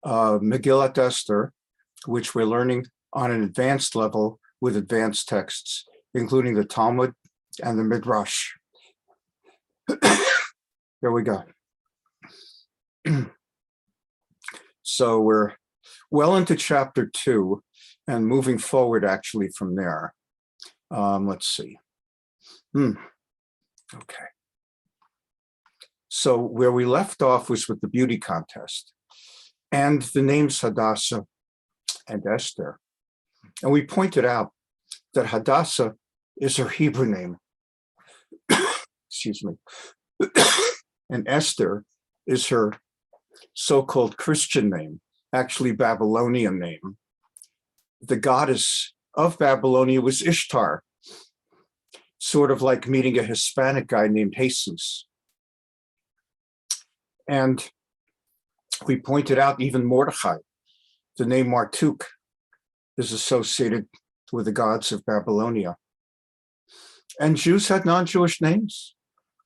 Megillat Esther, which we're learning on an advanced level with advanced texts, including the Talmud and the Midrash. Here we go. So we're well into chapter 2 and moving forward actually from there. Let's see. Okay. So where we left off was with the beauty contest and the names Hadassah and Esther. And we pointed out that Hadassah is her Hebrew name. Excuse me. And Esther is her so-called Christian name, actually Babylonian name. The goddess of Babylonia was Ishtar, sort of like meeting a Hispanic guy named Jesus. And we pointed out even Mordechai, the name Marduk, is associated with the gods of Babylonia. And Jews had non-Jewish names,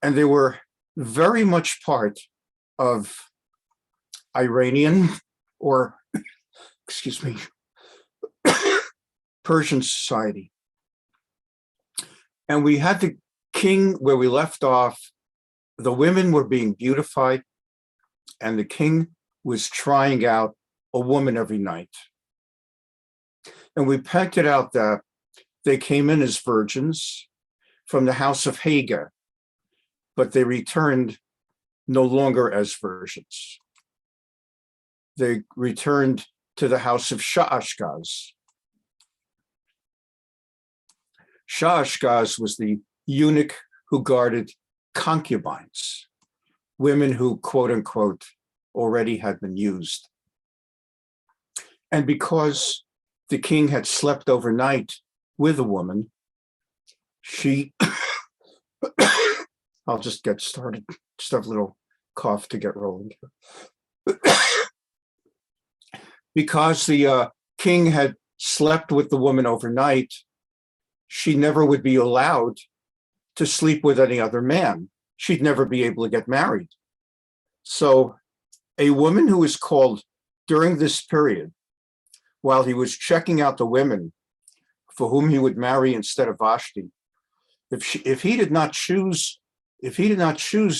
and they were very much part of Iranian or, excuse me, Persian society. And we had the king where we left off. The women were being beautified, and the king was trying out a woman every night. And we pointed out that they came in as virgins from the house of Hagar, but they returned no longer as virgins. They returned to the house of Sha'ashgaz. Sha'ashgaz was the eunuch who guarded concubines, women who, quote unquote, already had been used. And because the king had slept overnight with a woman, she, I'll just get started, just have a little cough to get rolling. Because the king had slept with the woman overnight, she never would be allowed to sleep with any other man. She'd never be able to get married. So a woman who was called during this period, while he was checking out the women for whom he would marry instead of Vashti, if he did not choose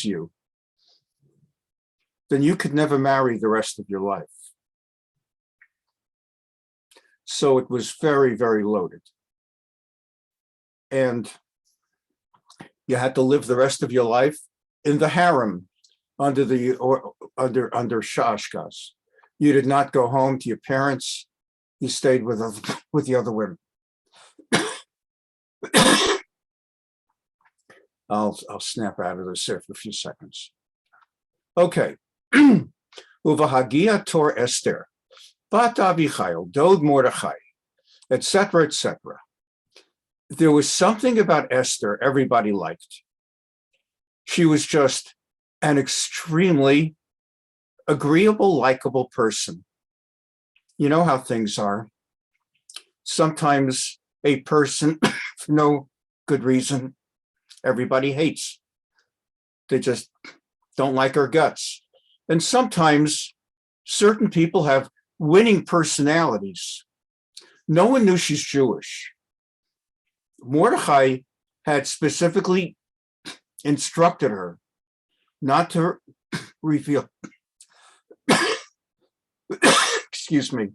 you, then you could never marry the rest of your life. So it was very, very loaded. And you had to live the rest of your life in the harem under Sha'ashgaz. You did not go home to your parents. You stayed with the other women. I'll snap out of this here for a few seconds. Okay. Uvahagia tor Esther, bat Avichail, dod Mordechai, etc., etc. There was something about Esther everybody liked. She was just an extremely agreeable, likable person. You know how things are. Sometimes a person, for no good reason, everybody hates. They just don't like her guts. And sometimes certain people have winning personalities. No one knew she's Jewish. Mordechai had specifically instructed her not to reveal, excuse me.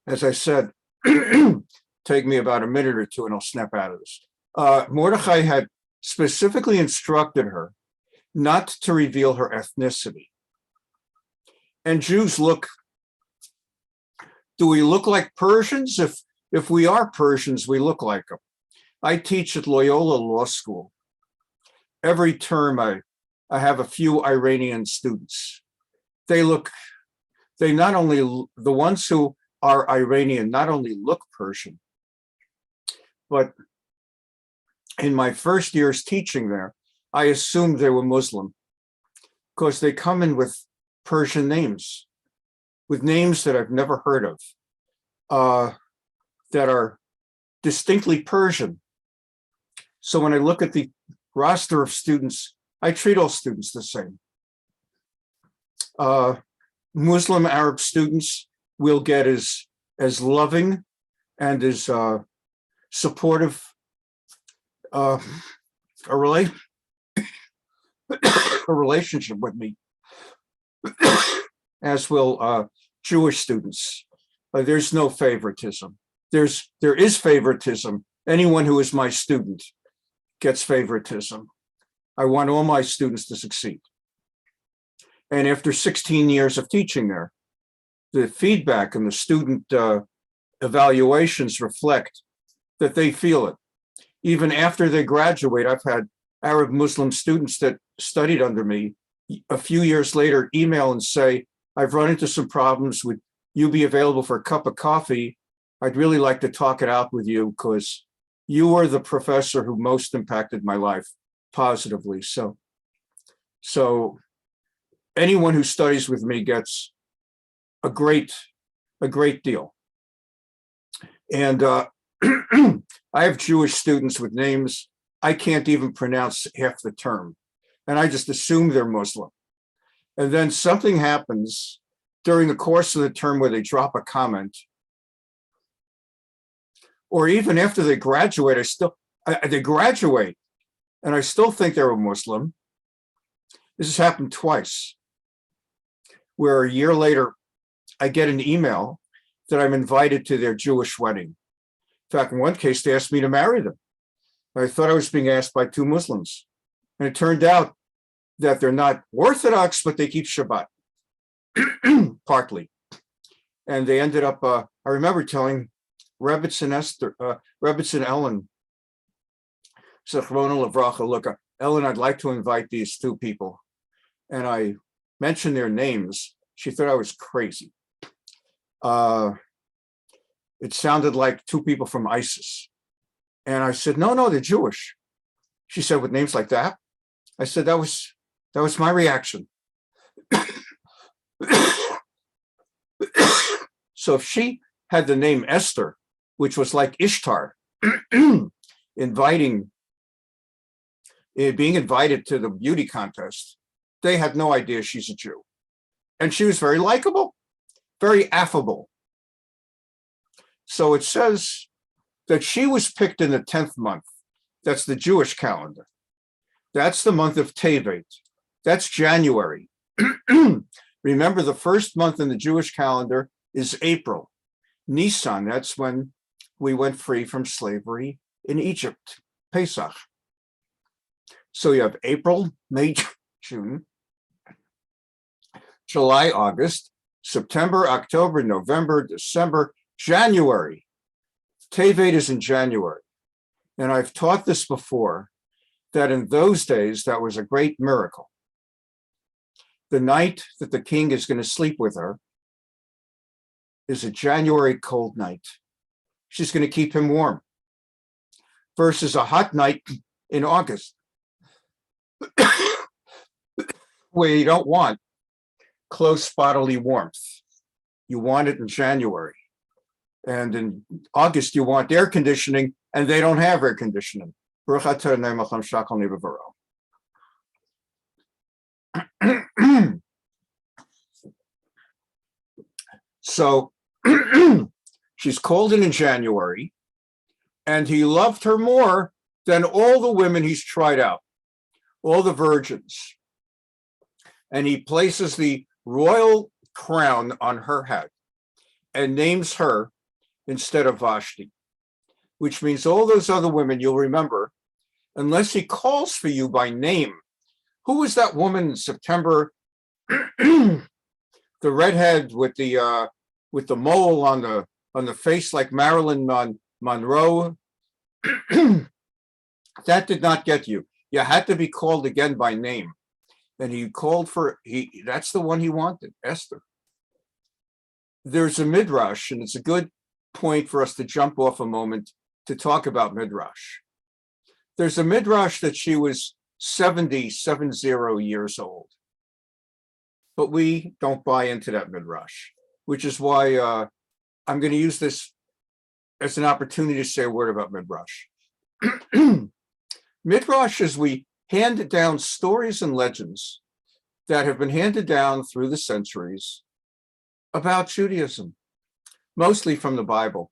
As I said, take me about a minute or two and I'll snap out of this. Mordechai had specifically instructed her not to reveal her ethnicity. And Jews do we look like Persians? If we are Persians, we look like them. I teach at Loyola Law School. Every term I have a few Iranian students. The ones who are Iranian not only look Persian, but in my first years teaching there, I assumed they were Muslim because they come in with Persian names, with names that I've never heard of, that are distinctly Persian. So when I look at the roster of students, I treat all students the same. Muslim Arab students will get as loving and as supportive a relationship with me as will Jewish students. There's no favoritism. There is favoritism. Anyone who is my student gets favoritism. I want all my students to succeed. And after 16 years of teaching there, the feedback and the student evaluations reflect that they feel it. Even after they graduate, I've had Arab Muslim students that studied under me a few years later email and say, I've run into some problems. Would you be available for a cup of coffee? I'd really like to talk it out with you because you were the professor who most impacted my life positively. So anyone who studies with me gets a great deal. And I have Jewish students with names I can't even pronounce half the term, and I just assume they're Muslim. And then something happens during the course of the term where they drop a comment, or even after they graduate, they graduate, and I still think they're a Muslim. This has happened twice, where a year later, I get an email that I'm invited to their Jewish wedding. In fact, in one case, they asked me to marry them. I thought I was being asked by two Muslims. And it turned out that they're not Orthodox, but they keep Shabbat, partly. And they ended up, I remember telling Rebbitzin Ellen, Zechrona Livracha, look, Ellen, I'd like to invite these two people. And I mentioned their names. She thought I was crazy. It sounded like two people from ISIS. And I said, no, they're Jewish. She said, with names like that? I said, that was my reaction. So if she had the name Esther, which was like Ishtar, being invited to the beauty contest, they had no idea she's a Jew. And she was very likable, very affable. So it says that she was picked in the 10th month. That's the Jewish calendar. That's the month of Tevet. That's January. Remember, the first month in the Jewish calendar is April. Nisan, that's when we went free from slavery in Egypt, Pesach. So you have April, May, June, July, August, September, October, November, December, January. Tevet is in January. And I've taught this before, that in those days, that was a great miracle. The night that the king is going to sleep with her is a January cold night. She's going to keep him warm. Versus a hot night in August, where you don't want close bodily warmth. You want it in January. And in August, you want air conditioning, and they don't have air conditioning. So she's called in January, and he loved her more than all the women he's tried out, all the virgins. And he places the royal crown on her head and names her instead of Vashti, which means all those other women you'll remember, unless he calls for you by name. Who was that woman in September? The redhead with the mole on the face like Marilyn Monroe. That did not get you. You had to be called again by name. And he called that's the one he wanted, Esther. There's a Midrash, and it's a good point for us to jump off a moment to talk about Midrash. There's a Midrash that she was 70 years old. But we don't buy into that Midrash, which is why I'm going to use this as an opportunity to say a word about Midrash. Midrash is we hand down stories and legends that have been handed down through the centuries about Judaism, mostly from the Bible.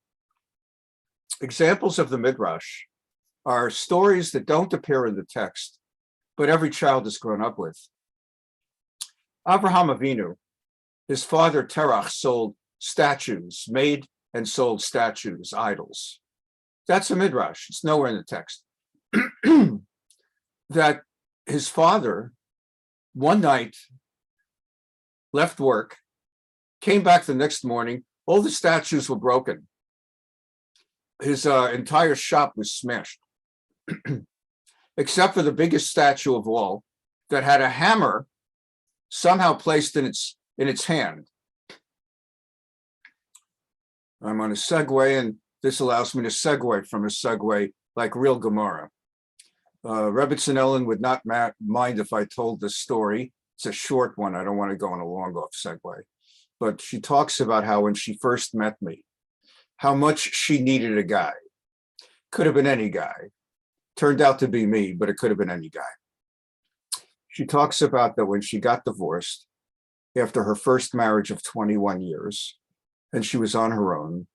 Examples of the Midrash are stories that don't appear in the text, but every child has grown up with. Avraham Avinu, his father Terach sold statues, made and sold statues, idols. That's a Midrash. It's nowhere in the text. That his father, one night, left work, came back the next morning, all the statues were broken. His entire shop was smashed, except for the biggest statue of all that had a hammer somehow placed in its hand. I'm on a segue, and this allows me to segue from a segue like real Gemara. Rebbetzin Ellen would not mind if I told this story. It's a short one. I don't want to go on a long off segue. But she talks about how when she first met me, how much she needed a guy. Could have been any guy. Turned out to be me, but it could have been any guy. She talks about that when she got divorced after her first marriage of 21 years, and she was on her own.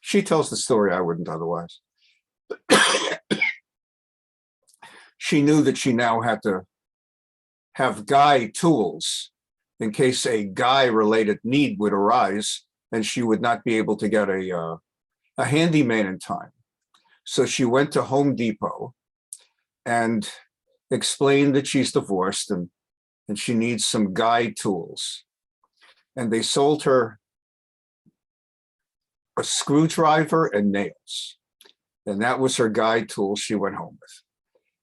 She tells the story, I wouldn't otherwise. She knew that she now had to have guy tools in case a guy-related need would arise, and she would not be able to get a handyman in time. So she went to Home Depot and explained that she's divorced and she needs some guy tools. And they sold her a screwdriver and nails. And that was her guy tool she went home with.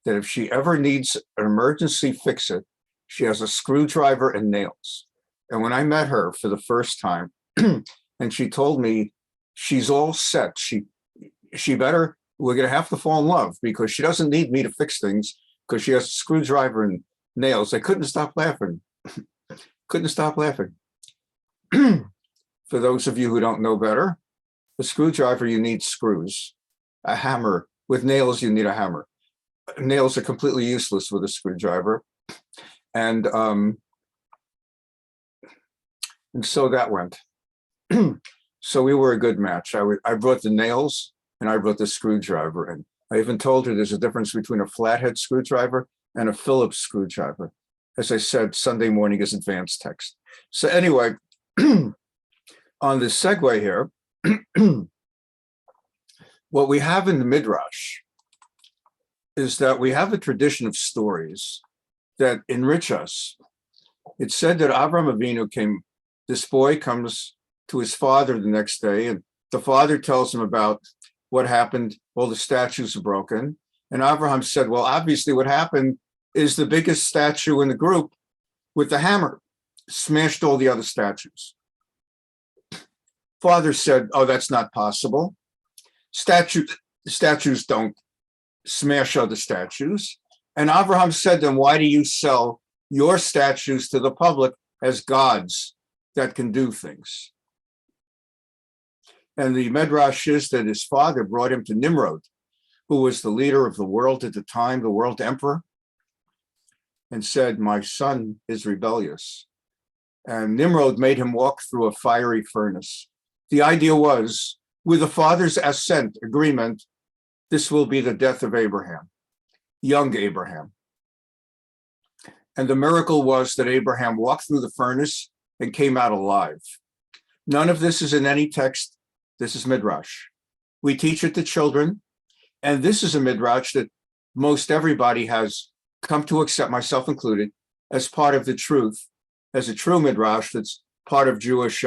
That if she ever needs an emergency fix-it, she has a screwdriver and nails. And when I met her for the first time, and she told me she's all set, we're gonna have to fall in love because she doesn't need me to fix things because she has a screwdriver and nails. I couldn't stop laughing. Couldn't stop laughing. For those of you who don't know better, a screwdriver, you need screws. A hammer, with nails, you need a hammer. Nails are completely useless with a screwdriver. And so that went. So we were a good match. I brought the nails and I brought the screwdriver. And I even told her there's a difference between a flathead screwdriver and a Phillips screwdriver. As I said, Sunday morning is advanced text. So anyway, on this segue here, what we have in the Midrash is that we have a tradition of stories that enrich us. It's said that Avraham Avinu this boy comes to his father the next day, and the father tells him about what happened. All the statues are broken. And Avraham said, well, obviously what happened is the biggest statue in the group with the hammer smashed all the other statues. Father said, oh, that's not possible. Statues don't smash other statues. And Avraham said, then why do you sell your statues to the public as gods that can do things? And the Midrash is that his father brought him to Nimrod, who was the leader of the world at the time, the world emperor, and said, my son is rebellious. And Nimrod made him walk through a fiery furnace. The idea was, with the father's agreement, this will be the death of Abraham, young Abraham. And the miracle was that Abraham walked through the furnace and came out alive. None of this is in any text. This is Midrash. We teach it to children. And this is a Midrash that most everybody has come to accept, myself included, as part of the truth, as a true Midrash that's part of Jewish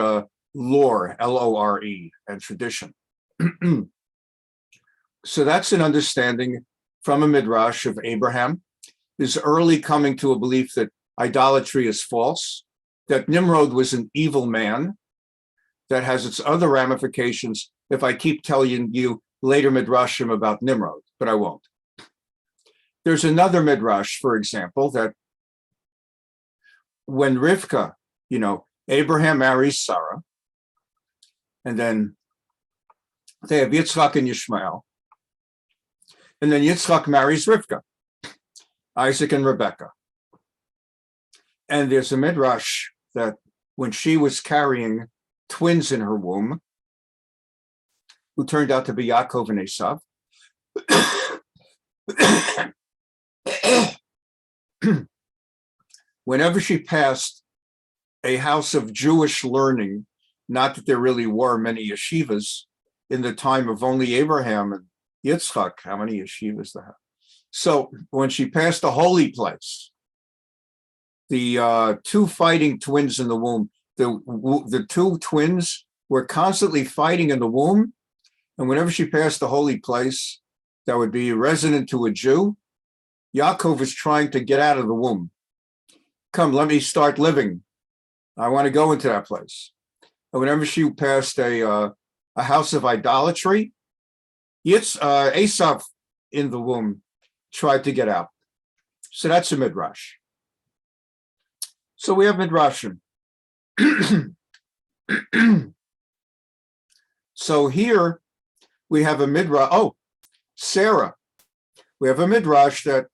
lore, L-O-R-E, and tradition. So that's an understanding from a Midrash of Abraham, his early coming to a belief that idolatry is false, that Nimrod was an evil man, that has its other ramifications if I keep telling you later Midrashim about Nimrod, but I won't. There's another Midrash, for example, that when Rivka, Abraham marries Sarah, and then they have Yitzchak and Yishmael, and then Yitzchak marries Rivka, Isaac and Rebekah. And there's a Midrash that when she was carrying twins in her womb, who turned out to be Yaakov and Esav, whenever she passed a house of Jewish learning, not that there really were many yeshivas in the time of only Abraham and Yitzchak, how many yeshivas there? So when she passed a holy place, the two fighting twins in the womb, the two twins were constantly fighting in the womb, and whenever she passed the holy place that would be resident to a Jew, Yaakov was trying to get out of the womb. Come, let me start living. I want to go into that place. And whenever she passed a house of idolatry, Esav in the womb tried to get out. So that's a Midrash. So we have Midrashim. So here we have a Midrash. Oh, Sarah. We have a Midrash that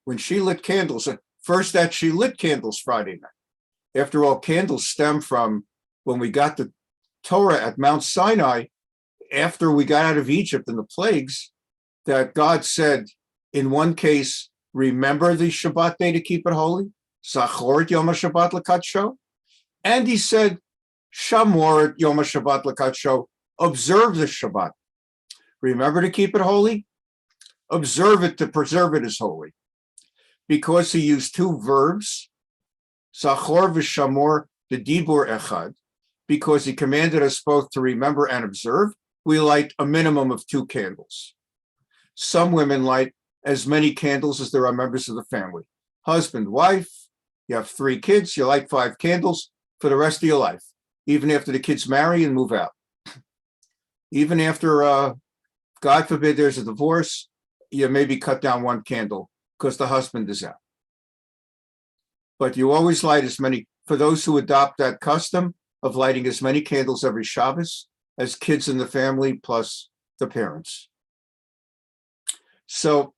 when she lit candles, first that she lit candles Friday night. After all, candles stem from when we got the Torah at Mount Sinai, after we got out of Egypt and the plagues, that God said, in one case, remember the Shabbat day to keep it holy, Zachor et Yom HaShabbat l'kadsho, and he said, Shamor et Yom HaShabbat l'kadsho, observe the Shabbat. Remember to keep it holy, observe it to preserve it as holy. Because he used two verbs, Zachor v'Shamor, the Dibur Echad, because he commanded us both to remember and observe, we light a minimum of 2 candles. Some women light as many candles as there are members of the family. Husband, wife, you have 3 kids, you light 5 candles for the rest of your life, even after the kids marry and move out. Even after, God forbid, there's a divorce, you maybe cut down 1 candle because the husband is out. But you always light as many, for those who adopt that custom of lighting as many candles every Shabbos as kids in the family plus the parents. So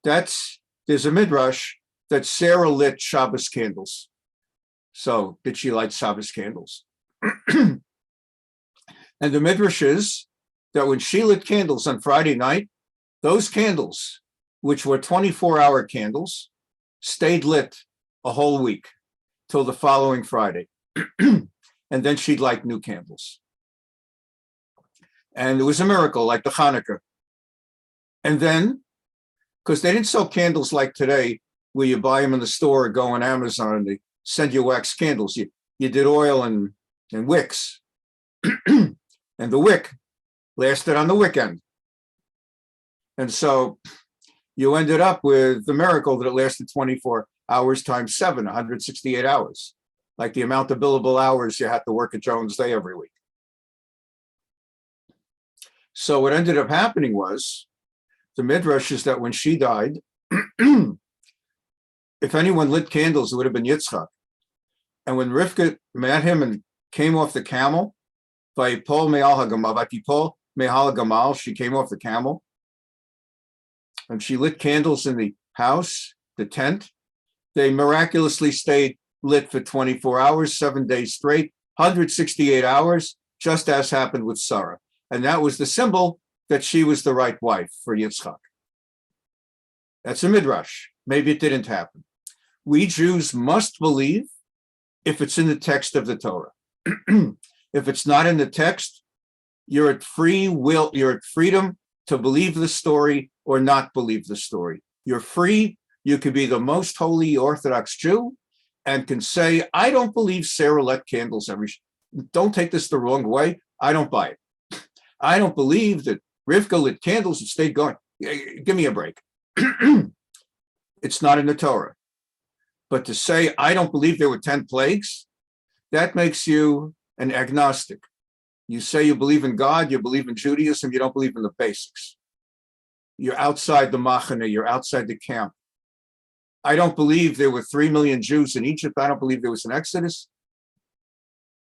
there's a Midrash that Sarah lit Shabbos candles. So did she light Shabbos candles? And the Midrash is that when she lit candles on Friday night, those candles, which were 24-hour candles, stayed lit a whole week till the following Friday. And then she'd light new candles. And it was a miracle, like the Hanukkah. And then, because they didn't sell candles like today, where you buy them in the store or go on Amazon and they send you wax candles. You did oil and wicks. And the wick lasted on the wick end. And so you ended up with the miracle that it lasted 24 hours times 7, 168 hours, like the amount of billable hours you had to work at Jones Day every week. So what ended up happening was, the Midrash is that when she died, if anyone lit candles, it would have been Yitzchak. And when Rivka met him and came off the camel, Vayipol me'al hagamal, she came off the camel, and she lit candles in the house, the tent. They miraculously stayed lit for 24 hours, 7 days straight, 168 hours, just as happened with Sarah. And that was the symbol that she was the right wife for Yitzchak. That's a Midrash. Maybe it didn't happen. We Jews must believe if it's in the text of the Torah. If it's not in the text, you're at free will, you're at freedom to believe the story or not believe the story. You're free. You could be the most holy Orthodox Jew and can say, I don't believe Sarah lit candles don't take this the wrong way. I don't buy it. I don't believe that Rivka lit candles and stayed going. Give me a break. It's not in the Torah. But to say, I don't believe there were 10 plagues, that makes you an agnostic. You say you believe in God, you believe in Judaism, you don't believe in the basics. You're outside the machane, you're outside the camp. I don't believe there were 3 million Jews in Egypt. I don't believe there was an Exodus.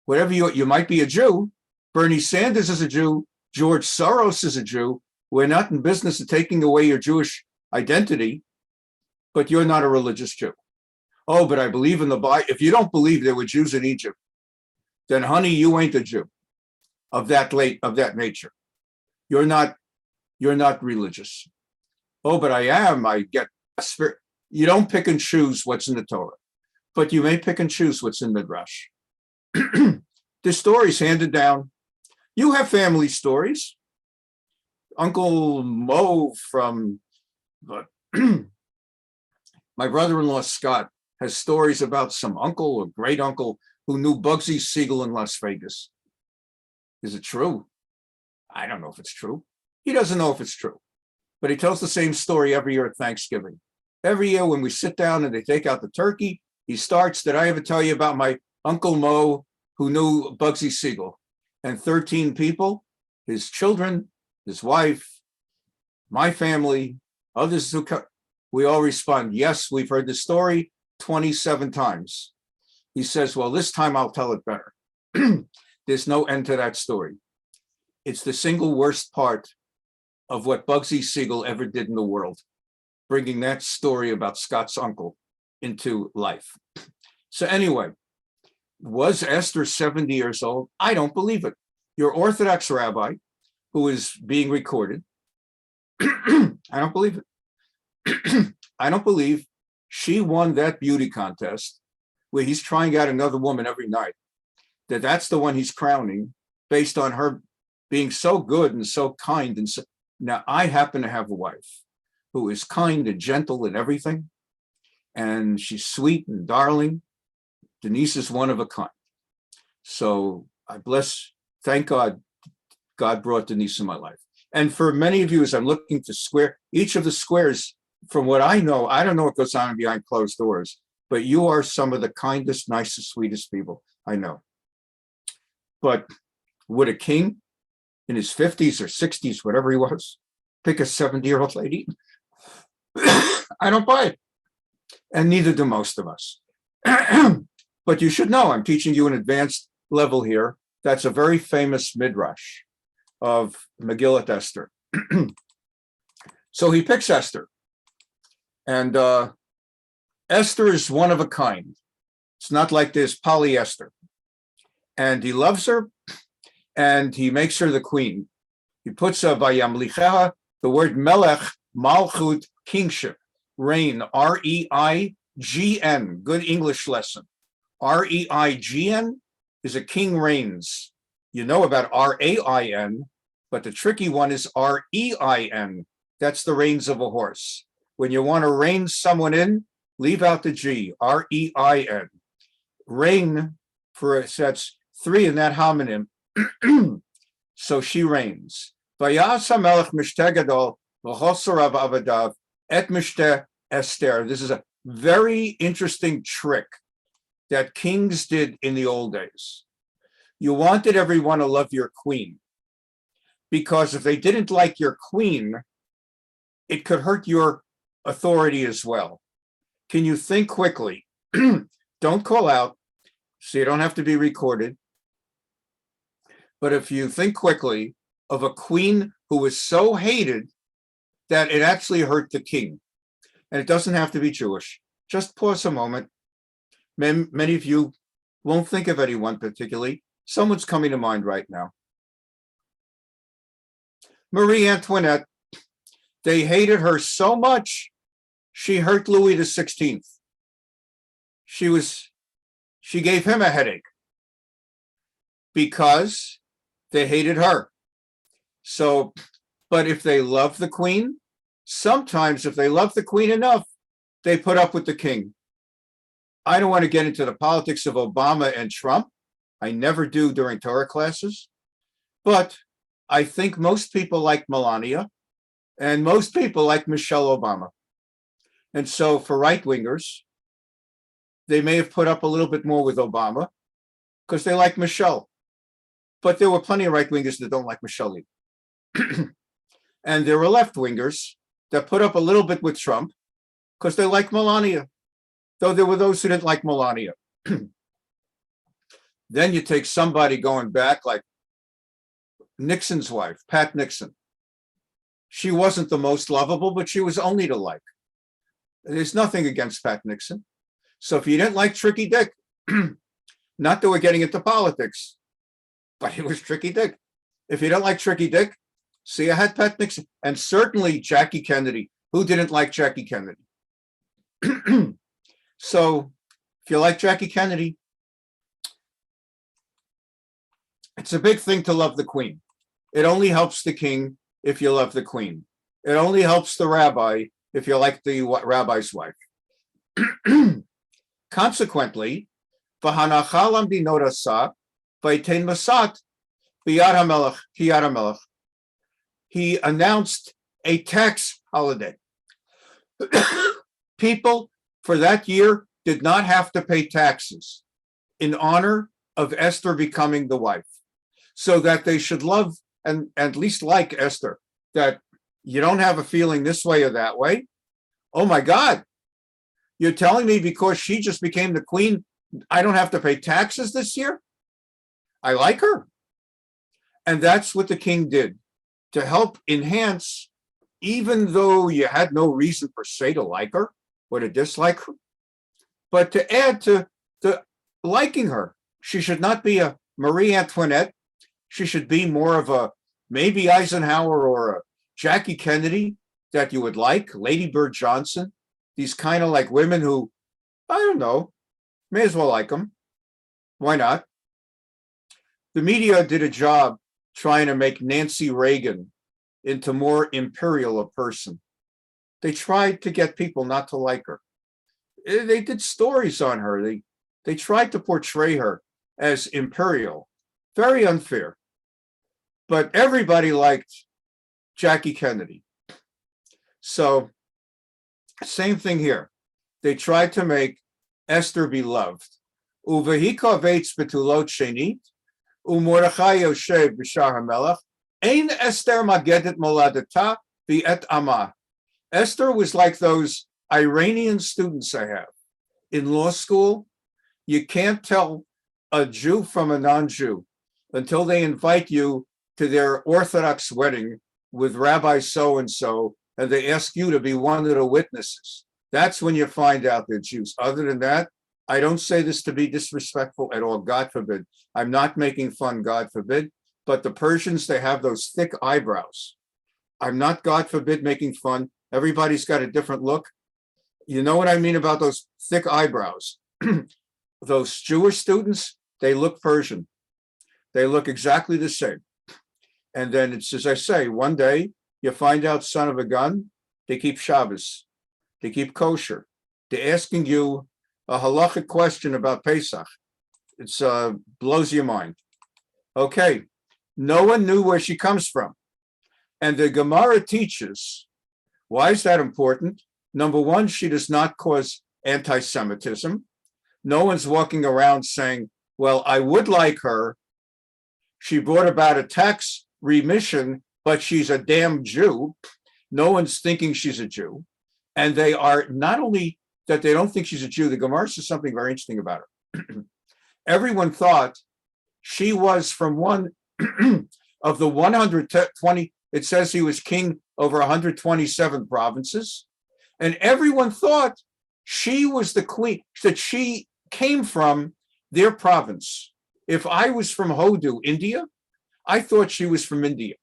Whatever you might be a Jew. Bernie Sanders is a Jew. George Soros is a Jew. We're not in business of taking away your Jewish identity, but you're not a religious Jew. Oh, but I believe in the Bible. If you don't believe there were Jews in Egypt, then honey, you ain't a Jew of that nature. You're not religious. Oh, but I am. I get a spirit. You don't pick and choose what's in the Torah, but you may pick and choose what's in Midrash. The stories handed down. You have family stories. Uncle Mo from my brother-in-law Scott has stories about some uncle or great uncle who knew Bugsy Siegel in Las Vegas. Is it true? I don't know if it's true. He doesn't know if it's true, but he tells the same story every year at Thanksgiving. Every year when we sit down and they take out the turkey, he starts, did I ever tell you about my Uncle Mo who knew Bugsy Siegel? And 13 people, his children, his wife, my family, others who we all respond, yes, we've heard the story 27 times. He says, well, this time I'll tell it better. There's no end to that story. It's the single worst part of what Bugsy Siegel ever did in the world, bringing that story about Scott's uncle into life. So anyway, was Esther 70 years old? I don't believe it. Your Orthodox rabbi, who is being recorded, I don't believe it. I don't believe she won that beauty contest where he's trying out another woman every night, that's the one he's crowning based on her being so good and so kind. And so, now I happen to have a wife who is kind and gentle and everything, and she's sweet and darling. Denise is one of a kind. So I thank God, God brought Denise in my life. And for many of you, as I'm looking to square, each of the squares, from what I know, I don't know what goes on behind closed doors, but you are some of the kindest, nicest, sweetest people I know. But would a king in his 50s or 60s, whatever he was, pick a 70-year-old lady? I don't buy it. And neither do most of us. But you should know, I'm teaching you an advanced level here. That's a very famous Midrash of Megillah Esther. So he picks Esther. And Esther is one of a kind. It's not like there's polyester. And he loves her, and he makes her the queen. He puts her vayamlicheha, the word melech, malchut, kingship, reign, R-E-I-G-N, good English lesson. R-E-I-G-N is a king reigns. You know about R-A-I-N, but the tricky one is R-E-I-N. That's the reins of a horse. When you want to rein someone in, leave out the G, R-E-I-N. Reign, that's three in that homonym. So she reigns. Vayas HaMelech Mishteh Gadol v'chosarav avadav et Mishteh Esther. This is a very interesting trick that kings did in the old days. You wanted everyone to love your queen, because if they didn't like your queen, it could hurt your authority as well. Can you think quickly? Don't call out, so you don't have to be recorded. But if you think quickly of a queen who was so hated that it actually hurt the king, and it doesn't have to be Jewish. Just pause a moment. Many of you won't think of anyone particularly. Someone's coming to mind right now. Marie Antoinette. They hated her so much, she hurt Louis XVI. She gave him a headache because they hated her. So, but if they love the queen, sometimes if they love the queen enough, they put up with the king. I don't want to get into the politics of Obama and Trump. I never do during Torah classes. But I think most people like Melania, and most people like Michelle Obama. And so for right-wingers, they may have put up a little bit more with Obama because they like Michelle. But there were plenty of right-wingers that don't like Michelle either. And there were left-wingers that put up a little bit with Trump because they like Melania, though there were those who didn't like Melania. Then you take somebody going back like Nixon's wife, Pat Nixon. She wasn't the most lovable, but she was only to like. There's nothing against Pat Nixon. So if you didn't like Tricky Dick, not that we're getting into politics, but it was Tricky Dick. If you don't like Tricky Dick, see, I had Pat Nixon, and certainly Jackie Kennedy. Who didn't like Jackie Kennedy? So if you like Jackie Kennedy, it's a big thing to love the queen. It only helps the king if you love the queen. It only helps the rabbi if you like the rabbi's wife. Consequently, v'hanachalam dinodasa v'itein masat b'yad hamelech kiyad hamelech. He announced a tax holiday. People for that year did not have to pay taxes in honor of Esther becoming the wife, so that they should love and at least like Esther, that you don't have a feeling this way or that way. Oh my God, you're telling me because she just became the queen, I don't have to pay taxes this year? I like her. And that's what the king did to help enhance, even though you had no reason per se to like her or to dislike her, but to add to the liking her. She should not be a Marie Antoinette. She should be more of a maybe Eisenhower or a Jackie Kennedy that you would like, Lady Bird Johnson, these kind of like women who, I don't know, may as well like them. Why not? The media did a job trying to make Nancy Reagan into more imperial a person. They tried to get people not to like her. They did stories on her. They tried to portray her as imperial. Very unfair. But everybody liked Jackie Kennedy. So, same thing here. They tried to make Esther beloved. Uvehika veitz betulot shenit, uMordechai yoshev b'shar hamelech, ein Esther magedet moladata v'et ama. Esther was like those Iranian students I have in law school. You can't tell a Jew from a non-Jew until they invite you to their Orthodox wedding with Rabbi so-and-so, and they ask you to be one of the witnesses. That's when you find out they're Jews. Other than that, I don't say this to be disrespectful at all, God forbid. I'm not making fun, God forbid, but the Persians, they have those thick eyebrows. I'm not, God forbid, making fun. Everybody's got a different look. You know what I mean about those thick eyebrows. Those Jewish students, they look Persian. They look exactly the same. And then it's, as I say, one day you find out, son of a gun, they keep Shabbos. They keep kosher. They're asking you a halachic question about Pesach. It's blows your mind. Okay, no one knew where she comes from. And the Gemara teaches, why is that important? Number one, she does not cause anti-Semitism. No one's walking around saying, well, I would like her. She brought about a tax remission, but she's a damn Jew. No one's thinking she's a Jew. And they are not only that they don't think she's a Jew, the Gemara says something very interesting about her. Everyone thought she was from one of the 120, it says he was king over 127 provinces. And everyone thought she was the queen, that she came from their province. If I was from Hodu, India, I thought she was from India.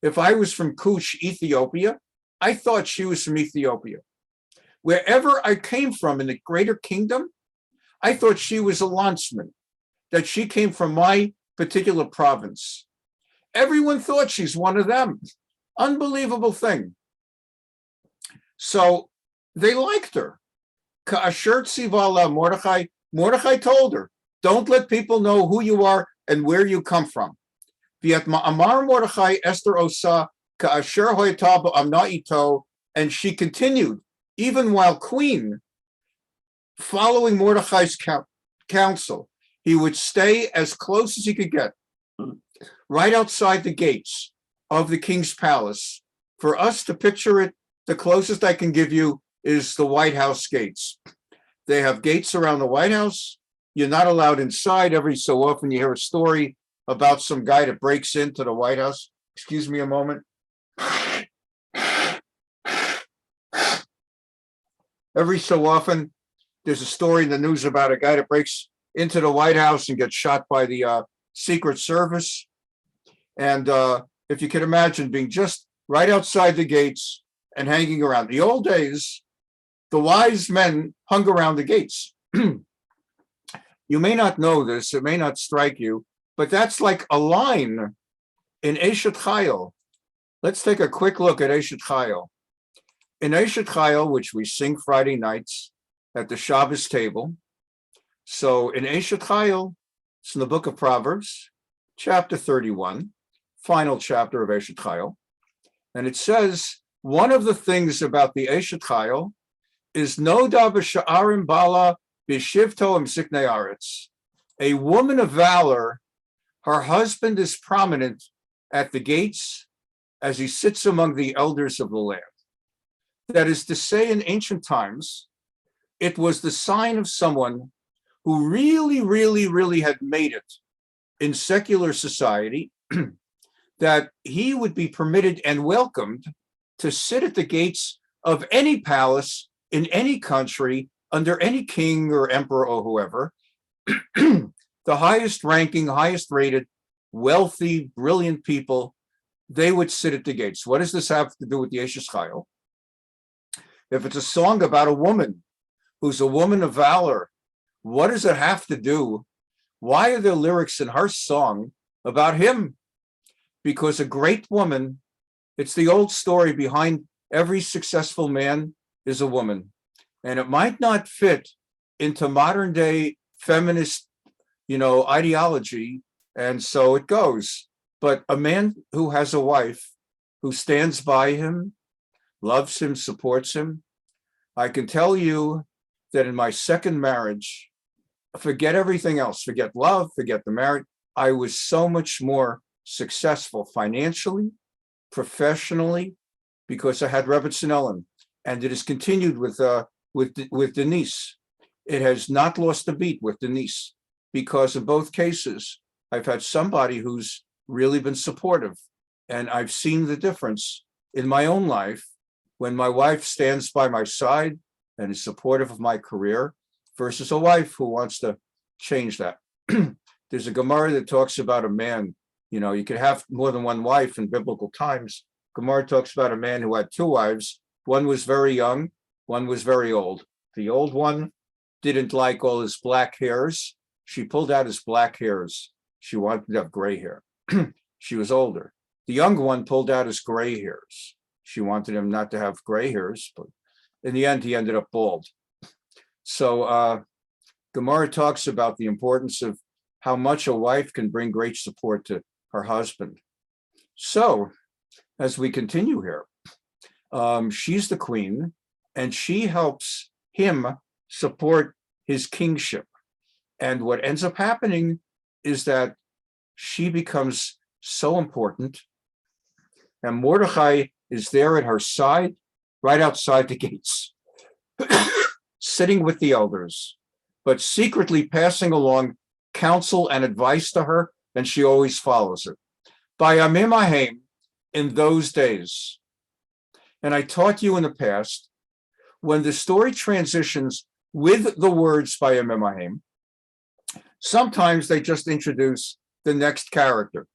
If I was from Kush, Ethiopia, I thought she was from Ethiopia. Wherever I came from in the greater kingdom, I thought she was a landsman, that she came from my particular province. Everyone thought she's one of them. Unbelievable thing. So they liked her. Ka'asher tzivala Mordechai, Mordechai told her, don't let people know who you are and where you come from. V'yat ma'amar Mordechai Esther osa ka'asher hoyata ba'amna ito, and she continued, even while queen, following Mordechai's counsel, he would stay as close as he could get, right outside the gates of the king's palace. For us to picture it, the closest I can give you is the White House gates. They have gates around the White House. You're not allowed inside. Every so often you hear a story about some guy that breaks into the White House. Excuse me a moment. Every so often There's a story in the news about a guy that breaks into the White House and gets shot by the Secret Service. And if you can imagine being just right outside the gates and hanging around. The old days, the wise men hung around the gates. You may not know this, it may not strike you, but that's like a line in Eshet Chayil. Let's take a quick look at Eshet Chayil. In Eshet Chayil, which we sing Friday nights at the Shabbos table. So in Eshet Chayil, it's in the book of Proverbs, chapter 31, final chapter of Eshet Chayil. And it says, one of the things about the Eshet Chayil is Noda b'sha'arim bala b'shivto imsiknei aretz. A woman of valor, her husband is prominent at the gates as he sits among the elders of the land. That is to say, in ancient times, it was the sign of someone who really had made it in secular society that he would be permitted and welcomed to sit at the gates of any palace in any country under any king or emperor or whoever, the highest ranking, highest rated, wealthy, brilliant people, they would sit at the gates. What does this have to do with the Eshet Chayil? If it's a song about a woman who's a woman of valor, what does it have to do? Why are there lyrics in her song about him? Because a great woman, it's the old story behind every successful man is a woman. And it might not fit into modern day feminist, ideology. And so it goes. But a man who has a wife who stands by him, loves him, supports him. I can tell you that in my second marriage, forget everything else, forget love, forget the marriage. I was so much more successful financially, professionally, because I had Rebbetzin Ellen, and it has continued with Denise. It has not lost a beat with Denise, because in both cases, I've had somebody who's really been supportive, and I've seen the difference in my own life when my wife stands by my side and is supportive of my career versus a wife who wants to change that. There's a Gemara that talks about a man, you could have more than one wife in biblical times. Gemara talks about a man who had two wives. One was very young, one was very old. The old one didn't like all his black hairs. She pulled out his black hairs. She wanted to have gray hair. She was older. The young one pulled out his gray hairs. She wanted him not to have gray hairs, but in the end, he ended up bald. So Gemara talks about the importance of how much a wife can bring great support to her husband. So as we continue here, she's the queen, and she helps him support his kingship. And what ends up happening is that she becomes so important, and Mordechai is there at her side, right outside the gates, sitting with the elders, but secretly passing along counsel and advice to her, and she always follows it. By Yamim Haim, in those days, and I taught you in the past, when the story transitions with the words by Yamim Haim, sometimes they just introduce the next character.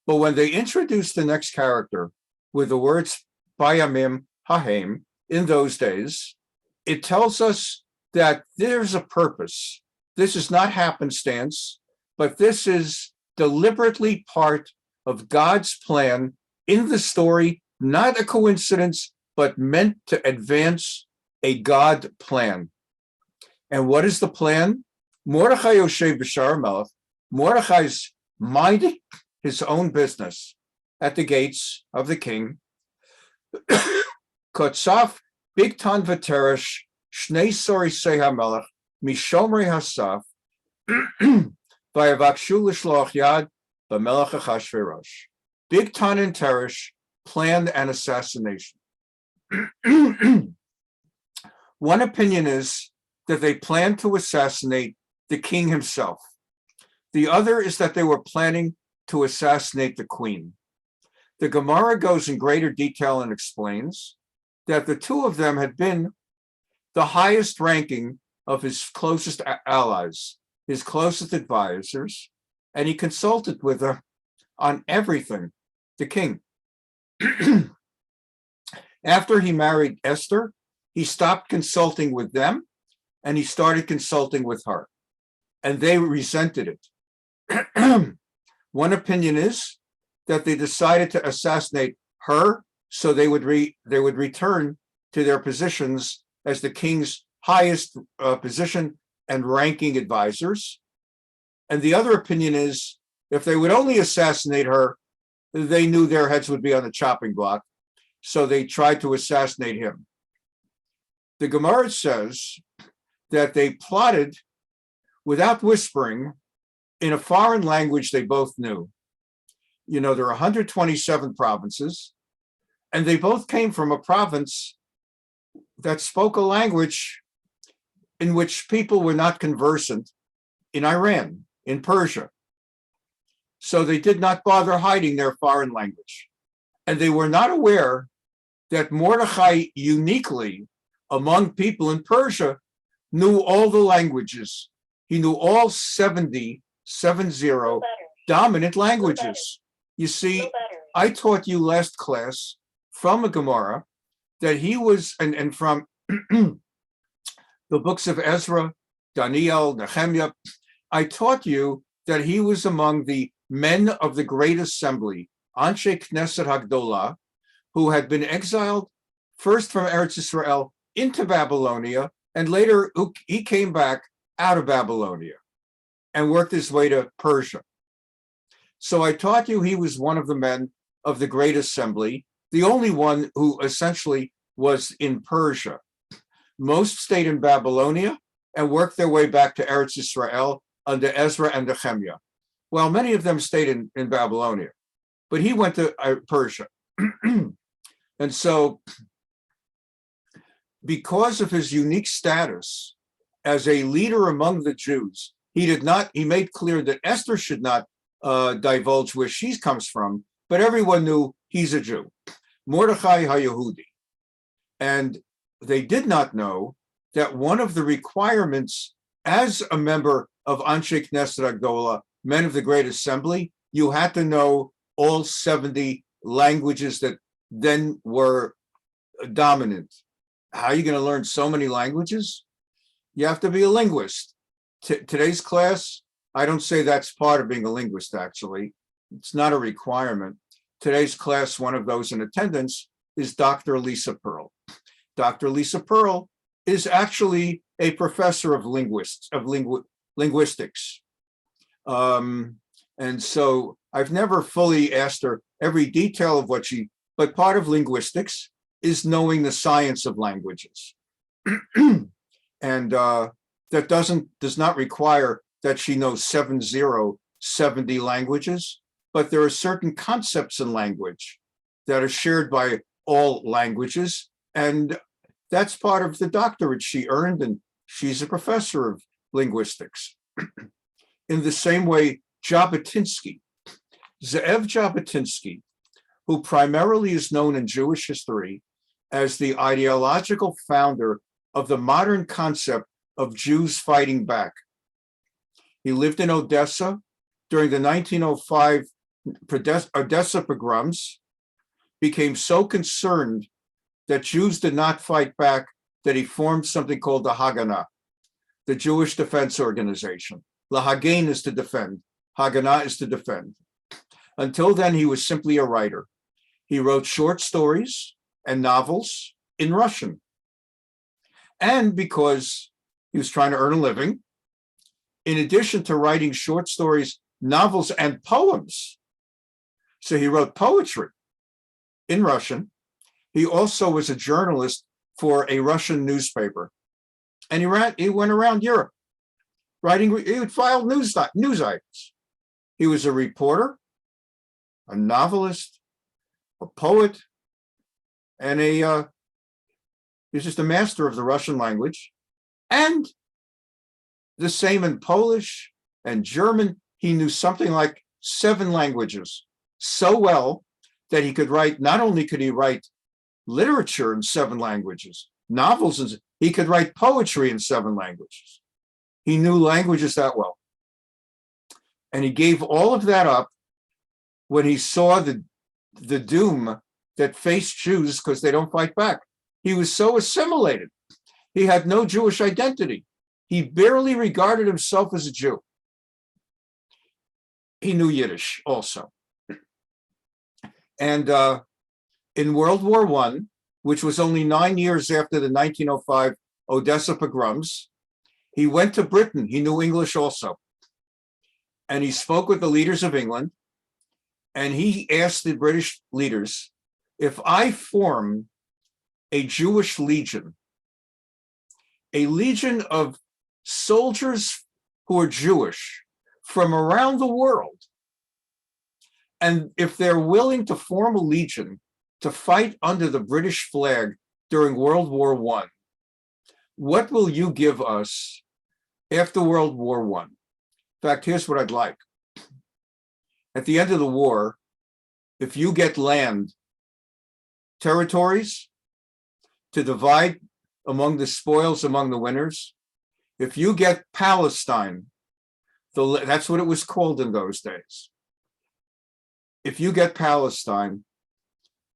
But when they introduce the next character with the words Bayamim Hahem, in those days, it tells us that there's a purpose. This is not happenstance, but this is deliberately part of God's plan in the story, not a coincidence, but meant to advance a God plan. And what is the plan? Mordechai Yoshev b'Shar Melech. Mordechai's minding his own business at the gates of the king. Kotzaf Bigtan V'Teresh Shnei Sorisei HaMelech Mishomrei Hasaf Vayavakshu L'Shloach Yad B'Melech Achashverosh. Bigtan and Teresh planned an assassination. One opinion is that they planned to assassinate the king himself. The other is that they were planning to assassinate the queen. The Gemara goes in greater detail and explains that the two of them had been the highest ranking of his closest allies, his closest advisors, and he consulted with her on everything, the king. After he married Esther, he stopped consulting with them and he started consulting with her, and they resented it. One opinion is that they decided to assassinate her so they would return to their positions as the king's highest position and ranking advisors. And the other opinion is if they would only assassinate her, they knew their heads would be on the chopping block, so they tried to assassinate him. The Gemara says that they plotted without whispering in a foreign language they both knew. You know, there are 127 provinces, and they both came from a province that spoke a language in which people were not conversant in Iran, in Persia. So they did not bother hiding their foreign language. And they were not aware that Mordechai uniquely among people in Persia knew all the languages. He knew all 70 dominant languages. You see, I taught you last class from a Gemara that he was, and from the books of Ezra, Daniel, Nehemiah, I taught you that he was among the men of the Great Assembly, Anshe Knesset Hagdolah, who had been exiled first from Eretz Israel into Babylonia, and later he came back out of Babylonia and worked his way to Persia. So I taught you he was one of the men of the Great Assembly, the only one who essentially was in Persia. Most stayed in Babylonia and worked their way back to Eretz Israel under Ezra and Nehemiah. Well, many of them stayed in Babylonia, but he went to Persia. And so, because of his unique status as a leader among the Jews, he made clear that Esther should not divulge where she comes from, but everyone knew he's a Jew, Mordechai HaYehudi. And they did not know that one of the requirements as a member of Anshe Knesset Hagdolah, men of the Great Assembly, you had to know all 70 languages that then were dominant. How are you going to learn so many languages? You have to be a linguist. Today's class, I don't say that's part of being a linguist, actually. It's not a requirement. Today's class, one of those in attendance is Dr. Lisa Pearl. Dr. Lisa Pearl is actually a professor of linguistics. And so I've never fully asked her every detail of but part of linguistics is knowing the science of languages. And that does not require that she knows 70 languages, but there are certain concepts in language that are shared by all languages. And that's part of the doctorate she earned, and she's a professor of linguistics. In the same way, Jabotinsky, Ze'ev Jabotinsky, who primarily is known in Jewish history as the ideological founder of the modern concept of Jews fighting back. He lived in Odessa during the 1905 Odessa pogroms, became so concerned that Jews did not fight back that he formed something called the Haganah, the Jewish Defense Organization. Lahagen is to defend, Haganah is to defend. Until then, he was simply a writer. He wrote short stories and novels in Russian. And because he was trying to earn a living, in addition to writing short stories, novels, and poems, so he wrote poetry in Russian. He also was a journalist for a Russian newspaper. And he went around Europe writing, he would file news items. He was a reporter, a novelist, a poet, and he was just a master of the Russian language. And the same in Polish and German. He knew something like 7 languages so well that he could write, not only could he write literature in 7 languages, novels, He could write poetry in 7 languages. He knew languages that well. And he gave all of that up when he saw the doom that faced Jews because they don't fight back. He was so assimilated. He had no Jewish identity. He barely regarded himself as a Jew. He knew Yiddish also. And in World War I, which was only 9 years after the 1905 Odessa pogroms, he went to Britain. He knew English also. And he spoke with the leaders of England. And he asked the British leaders, if I form a Jewish legion, a legion of soldiers who are Jewish from around the world, and if they're willing to form a legion to fight under the British flag during World War I, what will you give us after World War I? In fact, here's what I'd like. At the end of the war, if you get land, territories to divide among the spoils among the winners, if you get Palestine, that's what it was called in those days. If you get Palestine,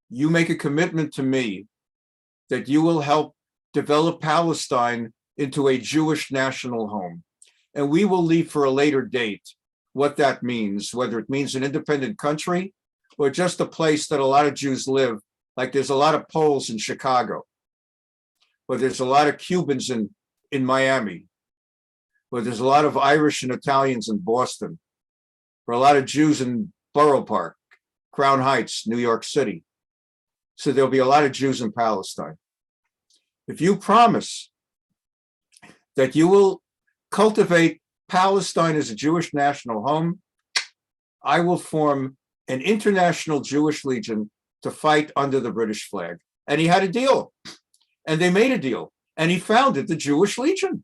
you make a commitment to me that you will help develop Palestine into a Jewish national home. And we will leave for a later date what that means, whether it means an independent country or just a place that a lot of Jews live, like there's a lot of Poles in Chicago, or there's a lot of Cubans in Miami, or there's a lot of Irish and Italians in Boston, or a lot of Jews in Borough Park, Crown Heights, New York City. So there'll be a lot of Jews in Palestine. If you promise that you will cultivate Palestine as a Jewish national home, I will form an international Jewish legion to fight under the British flag. And he had a deal, and they made a deal, and he founded the Jewish Legion.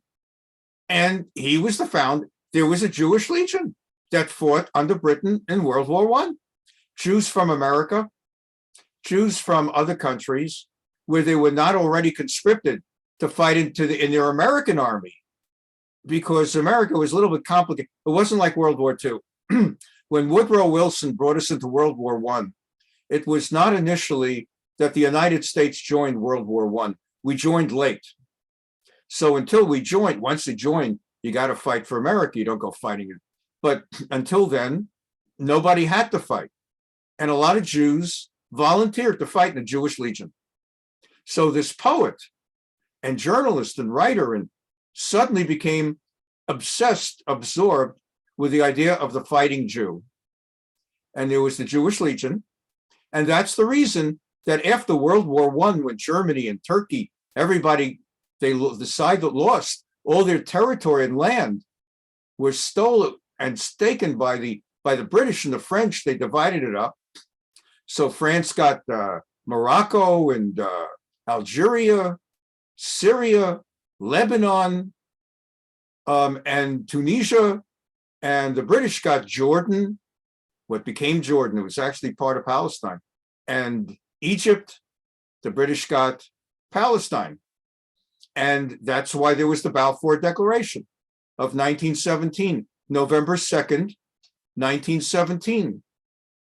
And he was the founder. There was a Jewish Legion that fought under Britain in World War I. Jews from America, Jews from other countries where they were not already conscripted to fight in their American army, because America was a little bit complicated. It wasn't like World War II. When Woodrow Wilson brought us into World War I, it was not initially that the United States joined World War I. We joined late. So until we joined, once you join, you got to fight for America. You don't go fighting it. But until then, nobody had to fight. And a lot of Jews volunteered to fight in the Jewish Legion. So this poet and journalist and writer and suddenly became obsessed, absorbed with the idea of the fighting Jew. And there was the Jewish Legion. And that's the reason that after World War I, when Germany and Turkey, everybody, the side that lost all their territory and land was stolen and taken by the British and the French. They divided it up. So France got Morocco and Algeria, Syria, Lebanon, and Tunisia, and the British got Jordan, what became Jordan. It was actually part of Palestine, and Egypt. The British got Palestine, and that's why there was the Balfour Declaration of 1917, November 2nd, 1917.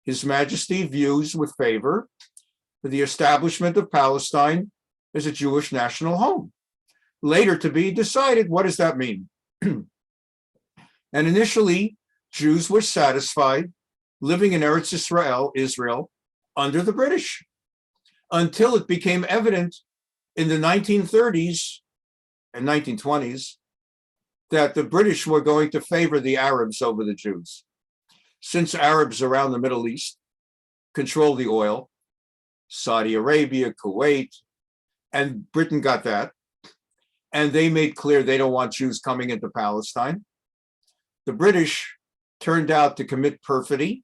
His Majesty views with favor the establishment of Palestine as a Jewish national home. Later to be decided, what does that mean? And initially, Jews were satisfied living in Eretz Israel, under the British, until it became evident in the 1930s and 1920s that the British were going to favor the Arabs over the Jews. Since Arabs around the Middle East control the oil, Saudi Arabia, Kuwait, and Britain got that, and they made clear they don't want Jews coming into Palestine. The British turned out to commit perfidy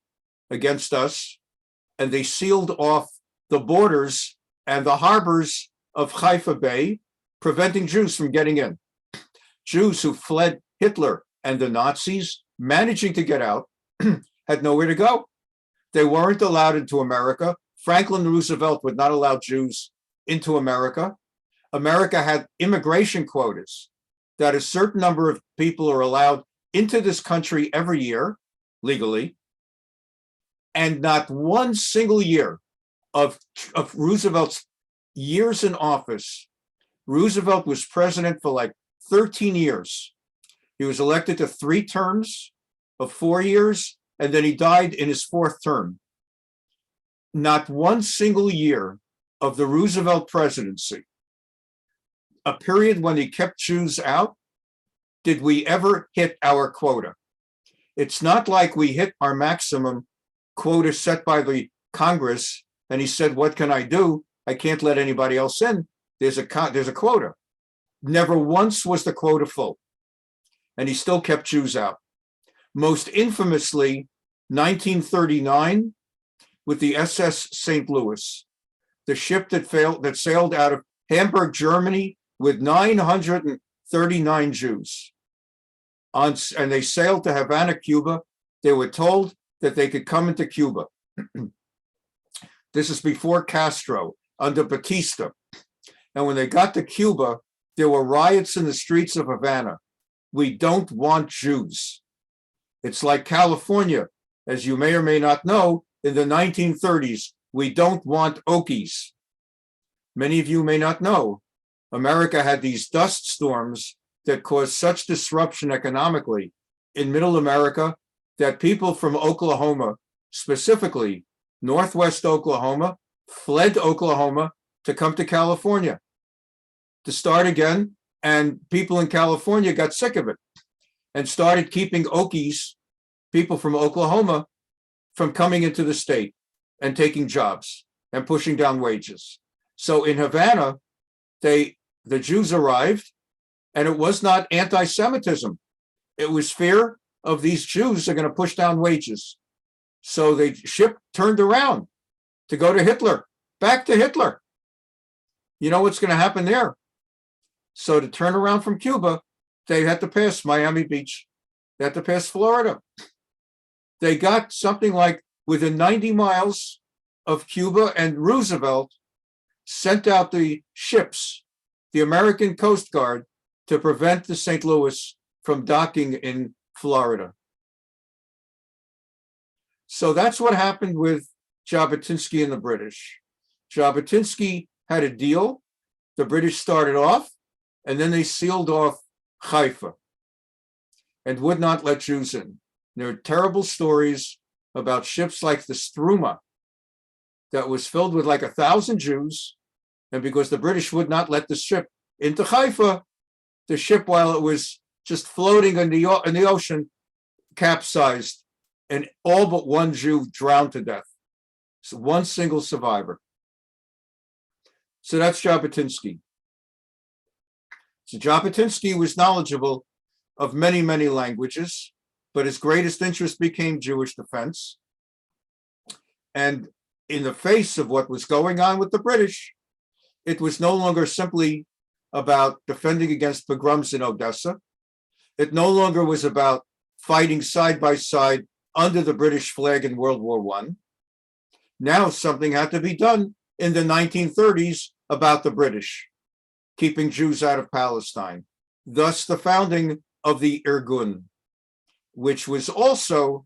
against us, and they sealed off the borders and the harbors of Haifa Bay, preventing Jews from getting in. Jews who fled Hitler and the Nazis, managing to get out, had nowhere to go. They weren't allowed into America. Franklin Roosevelt would not allow Jews into America. America had immigration quotas that a certain number of people are allowed into this country every year legally, and not one single year of Roosevelt's years in office. Roosevelt was president for like 13 years. He was elected to 3 terms of 4 years, and then he died in his 4th term. Not one single year of the Roosevelt presidency, a period when he kept Jews out, did we ever hit our quota. It's not like we hit our maximum quota set by the Congress, and he said, what can I do? I can't let anybody else in. There's a quota. Never once was the quota full, and he still kept Jews out. Most infamously, 1939, with the SS St. Louis, the ship that sailed out of Hamburg, Germany, with 939 Jews. And they sailed to Havana, Cuba. They were told that they could come into Cuba. This is before Castro, under Batista. And when they got to Cuba, there were riots in the streets of Havana. We don't want Jews. It's like California, as you may or may not know, in the 1930s, we don't want Okies. Many of you may not know, America had these dust storms that caused such disruption economically in middle America that people from Oklahoma, specifically Northwest Oklahoma, fled Oklahoma to come to California to start again. And people in California got sick of it and started keeping Okies, people from Oklahoma, from coming into the state and taking jobs and pushing down wages. So in Havana, the Jews arrived, and it was not anti-Semitism. It was fear of these Jews are going to push down wages. So the ship turned around to go to Hitler, back to Hitler. You know what's going to happen there? So to turn around from Cuba, they had to pass Miami Beach. They had to pass Florida. They got something like within 90 miles of Cuba, and Roosevelt sent out the ships, the American Coast Guard, to prevent the St. Louis from docking in Florida. So that's what happened with Jabotinsky and the British. Jabotinsky had a deal. The British started off, and then they sealed off Haifa and would not let Jews in. There are terrible stories about ships like the Struma that was filled with like 1,000 Jews, and because the British would not let the ship into Haifa, the ship, while it was just floating in the ocean, capsized, and all but one Jew drowned to death. So one single survivor. So that's Jabotinsky. So Jabotinsky was knowledgeable of many, many languages, but his greatest interest became Jewish defense. And in the face of what was going on with the British, it was no longer simply about defending against pogroms in Odessa. It no longer was about fighting side by side under the British flag in World War I. Now something had to be done in the 1930s about the British, keeping Jews out of Palestine. Thus the founding of the Irgun, which was also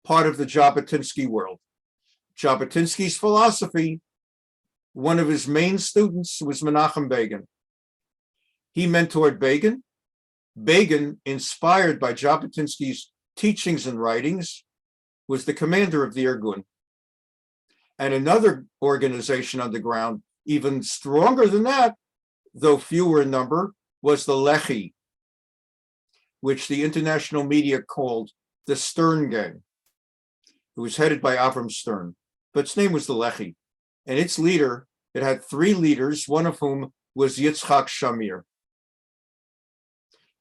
part of the Jabotinsky world. Jabotinsky's philosophy, one of his main students was Menachem Begin. He mentored Begin. Begin, inspired by Jabotinsky's teachings and writings, was the commander of the Irgun. And another organization underground, even stronger than that, though fewer in number, was the Lehi, which the international media called the Stern Gang. It was headed by Avram Stern, but its name was the Lehi. And its leader, it had 3 leaders, one of whom was Yitzhak Shamir.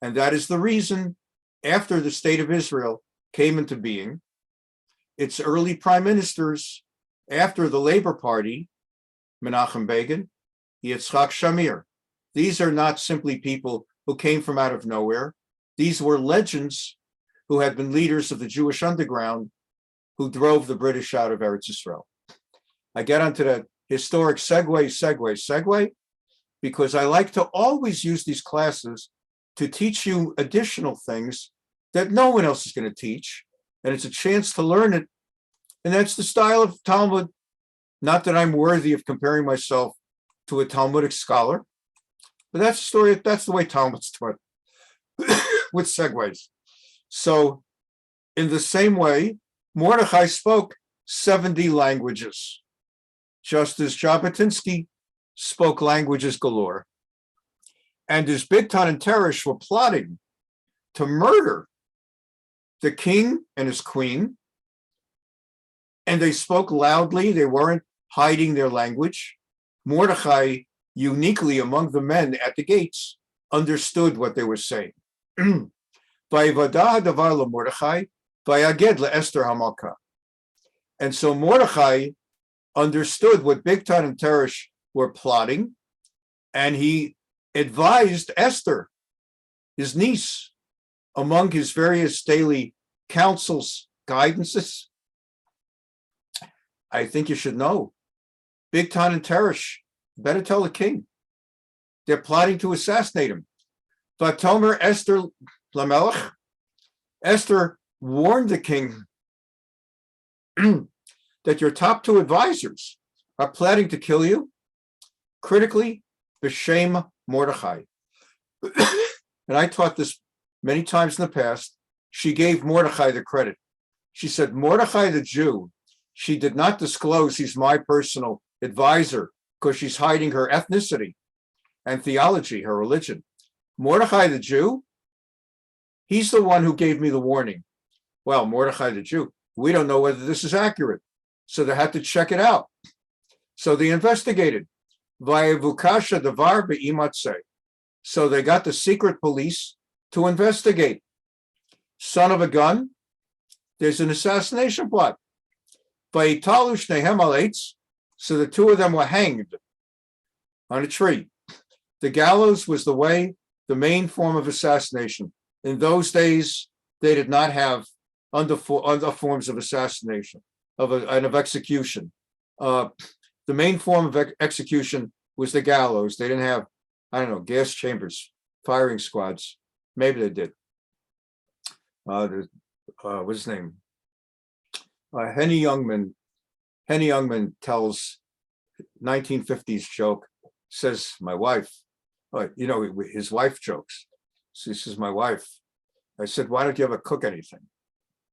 And that is the reason, after the State of Israel came into being, its early prime ministers, after the Labor Party, Menachem Begin, Yitzhak Shamir. These are not simply people who came from out of nowhere. These were legends who had been leaders of the Jewish underground who drove the British out of Eretz Israel. I get onto the historic segue. because I like to always use these classes to teach you additional things that no one else is going to teach. And it's a chance to learn it. And that's the style of Talmud. Not that I'm worthy of comparing myself to a Talmudic scholar, but that's the story. That's the way Talmud's taught with segues. So in the same way, Mordechai spoke 70 languages, just as Jabotinsky spoke languages galore. And as Bigtan and Teresh were plotting to murder the king and his queen, and they spoke loudly, they weren't hiding their language, Mordechai, uniquely among the men at the gates, understood what they were saying. Vayivada hadavar leMordechai, vayaged leEsther hamalka. And so Mordechai understood what Bigtan and Teresh were plotting, and he advised Esther, his niece, among his various daily counsels, guidances. I think you should know, Bigtan and Teresh, better tell the king. They're plotting to assassinate him. Vatomer Esther lamelech. Esther warned the king that your top two advisors are planning to kill you. Critically, b'shem Mordechai. And I taught this many times in the past. She gave Mordechai the credit. She said, Mordechai the Jew, she did not disclose he's my personal advisor because she's hiding her ethnicity and theology, her religion. Mordechai the Jew, he's the one who gave me the warning. Well, Mordechai the Jew, we don't know whether this is accurate. So they had to check it out. So they investigated. Vayevukasha davar be'imatse. So they got the secret police to investigate. Son of a gun, there's an assassination plot. Vayitalu shnehem al eitz. So the two of them were hanged on a tree. The gallows was the main form of assassination. In those days, they did not have other forms of assassination, of execution. The main form of execution was the gallows. They didn't have, gas chambers, firing squads. Maybe they did. What's his name? Henny Youngman tells 1950s joke, says, my wife, his wife jokes. She says, my wife. I said, why don't you ever cook anything?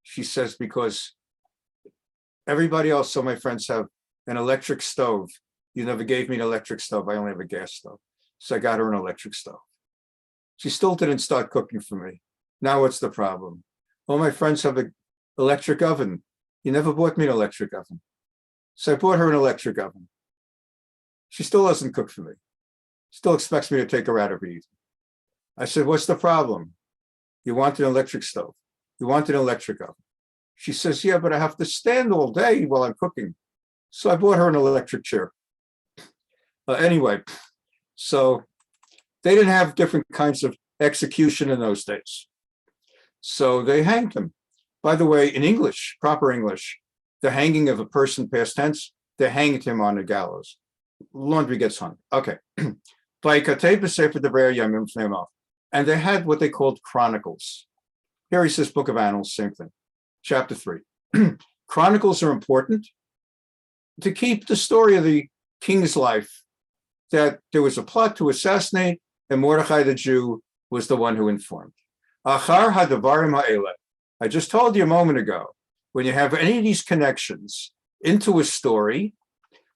She says, because everybody else, so my friends have an electric stove. You never gave me an electric stove. I only have a gas stove. So I got her an electric stove. She still didn't start cooking for me. Now what's the problem? All my friends have an electric oven. You never bought me an electric oven. So I bought her an electric oven. She still doesn't cook for me. Still expects me to take her out every evening. I said, what's the problem? You want an electric stove. You want an electric oven. She says, yeah, but I have to stand all day while I'm cooking. So I bought her an electric chair. Anyway, so they didn't have different kinds of execution in those days. So they hanged him. By the way, in English, proper English, the hanging of a person past tense, they hanged him on the gallows. Laundry gets hung. Okay. And they had what they called chronicles. Here he says Book of Annals, same thing. Chapter 3. Chronicles are important to keep the story of the king's life, that there was a plot to assassinate, and Mordechai the Jew was the one who informed. Achar hadavarim ha'eleh. I just told you a moment ago, when you have any of these connections into a story,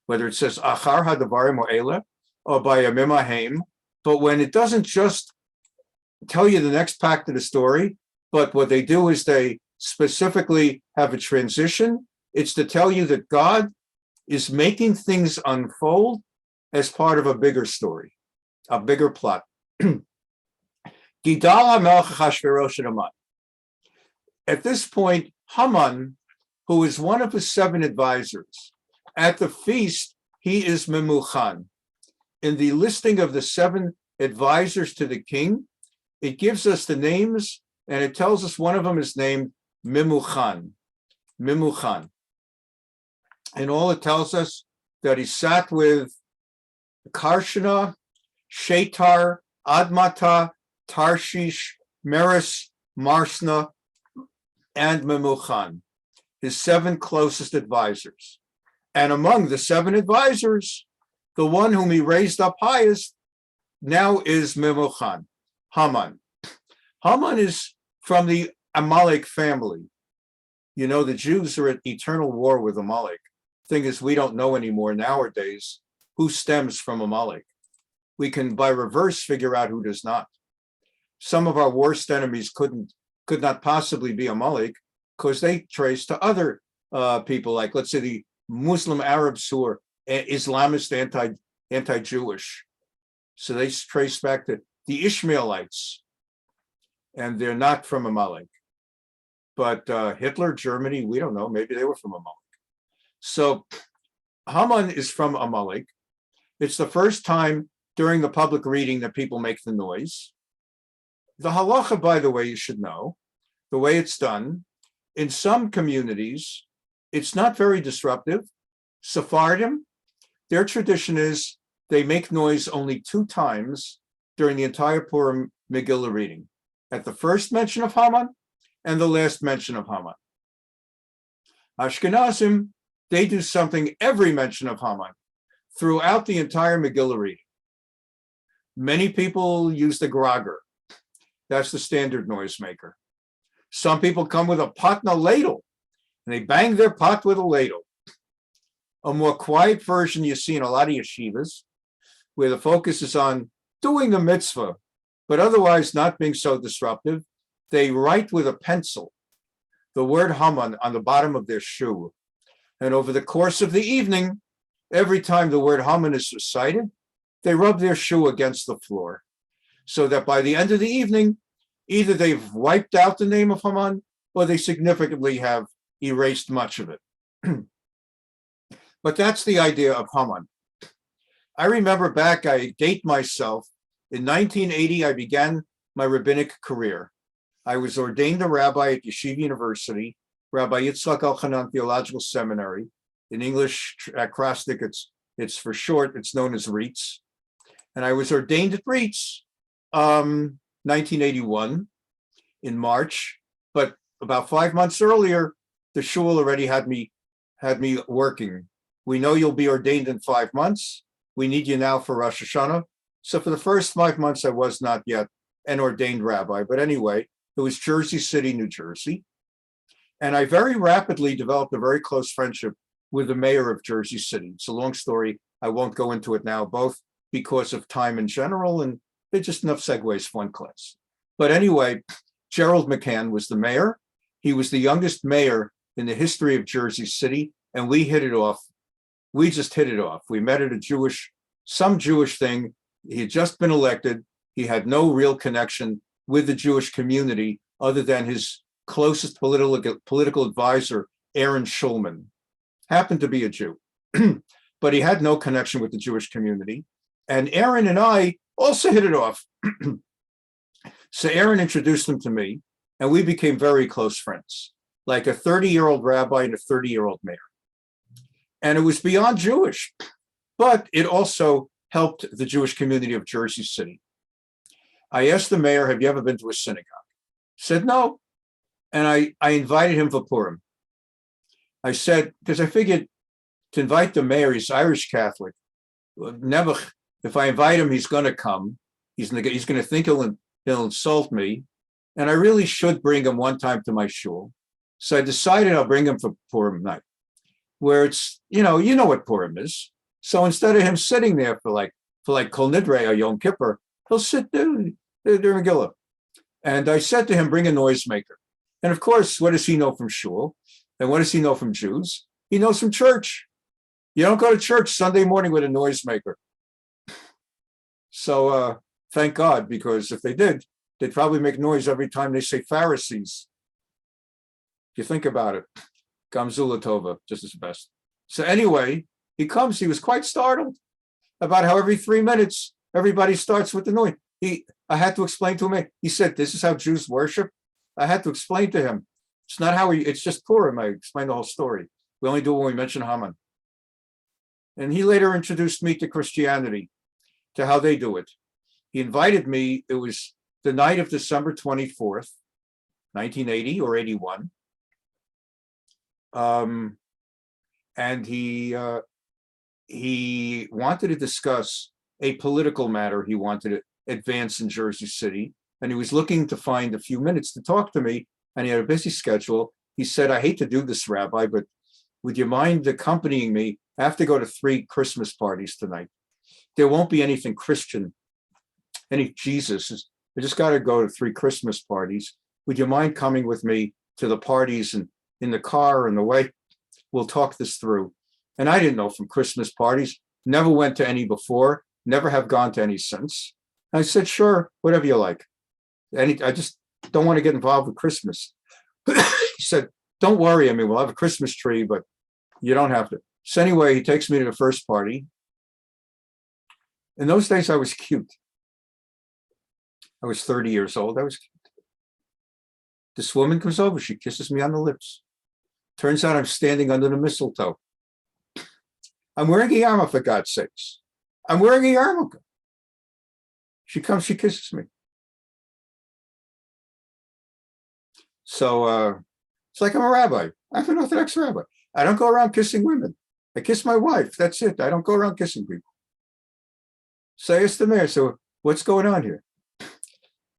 whether it says Achar hadavarim ha'eleh or by Yamim ha'hem, but when it doesn't just tell you the next part of the story, but what they do is they specifically have a transition. It's to tell you that God is making things unfold as part of a bigger story, a bigger plot. At this point, Haman, who is one of the 7 advisors, at the feast, he is Memuchan. In the listing of the 7 advisors to the king, it gives us the names, and it tells us one of them is named Memuchan. Memuchan. And all it tells us that he sat with Karshana, Shetar, Admata, Tarshish, Meres, Marsna, and Memuchan, his 7 closest advisors. And among the 7 advisors, the one whom he raised up highest now is Memuchan, Haman. Haman is from the Amalek family. You know, the Jews are at eternal war with Amalek. Thing is, we don't know anymore nowadays who stems from Amalek. We can, by reverse, figure out who does not. Some of our worst enemies could not possibly be Amalek because they trace to other people, like, let's say, the Muslim Arabs who are Islamist, anti-Jewish. So they trace back to the Ishmaelites, and they're not from Amalek. But Hitler, Germany, we don't know. Maybe they were from Amalek. So Haman is from Amalek. It's the first time during the public reading that people make the noise. The halacha, by the way, you should know, the way it's done, in some communities, it's not very disruptive. Sephardim, their tradition is they make noise only 2 times during the entire Purim Megillah reading, at the first mention of Haman and the last mention of Haman. Ashkenazim, they do something every mention of Haman throughout the entire Megillah reading. Many people use the grogger. That's the standard noisemaker. Some people come with a pot and a ladle, and they bang their pot with a ladle. A more quiet version you see in a lot of yeshivas, where the focus is on doing the mitzvah, but otherwise not being so disruptive. They write with a pencil the word Haman on the bottom of their shoe. And over the course of the evening, every time the word Haman is recited, they rub their shoe against the floor, so that by the end of the evening, either they've wiped out the name of Haman or they significantly have erased much of it. But that's the idea of Haman. I remember back, I date myself, in 1980, I began my rabbinic career. I was ordained a rabbi at Yeshiva University, Rabbi Yitzchak Elchanan Theological Seminary. In English acrostic, it's for short, it's known as REITS. And I was ordained at REITS 1981 in March, but about 5 months earlier, the shul already had me working. We know you'll be ordained in 5 months. We need you now for Rosh Hashanah. So for the first 5 months, I was not yet an ordained rabbi. But anyway, it was Jersey City, New Jersey. And I very rapidly developed a very close friendship with the mayor of Jersey City. It's a long story. I won't go into it now, both because of time in general, and there's just enough segues for one class. But anyway, Gerald McCann was the mayor. He was the youngest mayor in the history of Jersey City, and we hit it off. We just hit it off. We met at some Jewish thing. He had just been elected. He had no real connection with the Jewish community other than his closest political advisor, Aaron Schulman, happened to be a Jew, but he had no connection with the Jewish community. And Aaron and I also hit it off. So Aaron introduced him to me, and we became very close friends, like a 30-year-old rabbi and a 30-year-old mayor. And it was beyond Jewish, but it also helped the Jewish community of Jersey City. I asked the mayor, have you ever been to a synagogue? He said, no. And I invited him for Purim. I said, because I figured to invite the mayor, he's Irish Catholic. Never, if I invite him, he's going to come. He's going to think he'll insult me. And I really should bring him one time to my shul. So I decided I'll bring him for Purim night, where it's, you know what Purim is. So instead of him sitting there for like Kol Nidre or Yom Kippur, he'll sit during Megillah. And I said to him, bring a noisemaker. And of course, what does he know from shul? And what does he know from Jews? He knows from church. You don't go to church Sunday morning with a noisemaker. So thank God, because if they did, they'd probably make noise every time they say Pharisees. If you think about it, Gamzula Tova, just as best. So anyway, he comes, he was quite startled about how every 3 minutes, everybody starts with the noise. I had to explain to him, he said, this is how Jews worship. I had to explain to him. It's not how it's just Purim. I explained the whole story. We only do it when we mention Haman. And he later introduced me to Christianity, to how they do it. He invited me. It was the night of December 24th, 1980 or 81. And he wanted to discuss a political matter he wanted to advance in Jersey City. And he was looking to find a few minutes to talk to me. And he had a busy schedule. He said, I hate to do this, Rabbi, but would you mind accompanying me? I have to go to 3 Christmas parties tonight. There won't be anything Christian, any Jesus. I just got to go to 3 Christmas parties. Would you mind coming with me to the parties and in the car and the way? We'll talk this through. And I didn't know from Christmas parties, never went to any before, never have gone to any since. And I said, sure, whatever you like. I just don't want to get involved with Christmas. He said, don't worry. I mean, we'll have a Christmas tree, but you don't have to. So anyway, he takes me to the first party. In those days, I was cute. I was 30 years old. I was cute. This woman comes over. She kisses me on the lips. Turns out I'm standing under the mistletoe. I'm wearing a yarmulke, for God's sakes. I'm wearing a yarmulke. She comes, she kisses me. So it's like I'm a rabbi. I'm an Orthodox rabbi. I don't go around kissing women. I kiss my wife. That's it. I don't go around kissing people. So I asked the mayor, so what's going on here?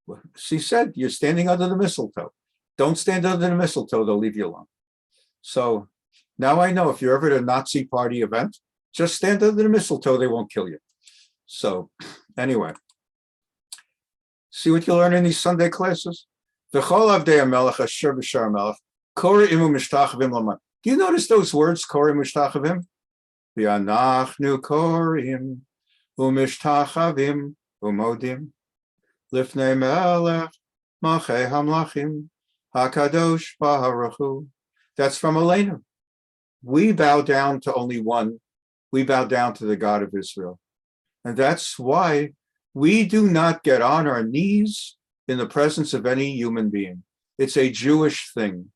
Well, she said, you're standing under the mistletoe. Don't stand under the mistletoe. They'll leave you alone. So now I know if you're ever at a Nazi party event, just stand under the mistletoe. They won't kill you. So see what you learn in these Sunday classes? Do you notice those words, Kori Mushtachavim? V'anachnu korim u'mishtachavim u'modim lifnei melech malchei hamlachim hakadosh baruch hu. That's from Elena. We bow down to only one. We bow down to the God of Israel. And that's why we do not get on our knees in the presence of any human being. It's a Jewish thing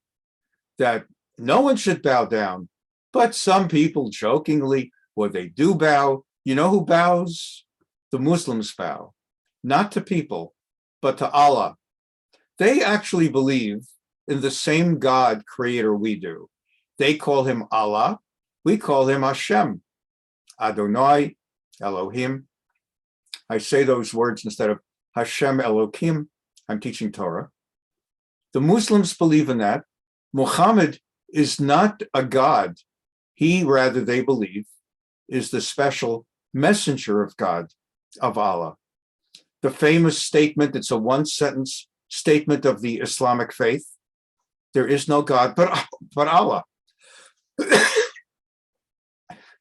that no one should bow down, but some people jokingly, or they do bow. You know who bows? The Muslims bow, not to people, but to Allah. They actually believe in the same God creator we do. They call him Allah. We call him Hashem, Adonai, Elohim. I say those words instead of Hashem Elohim. I'm teaching Torah. The Muslims believe in that. Muhammad is not a God. He, rather, they believe, is the special messenger of God, of Allah. The famous statement, it's a one-sentence statement of the Islamic faith. There is no God but Allah.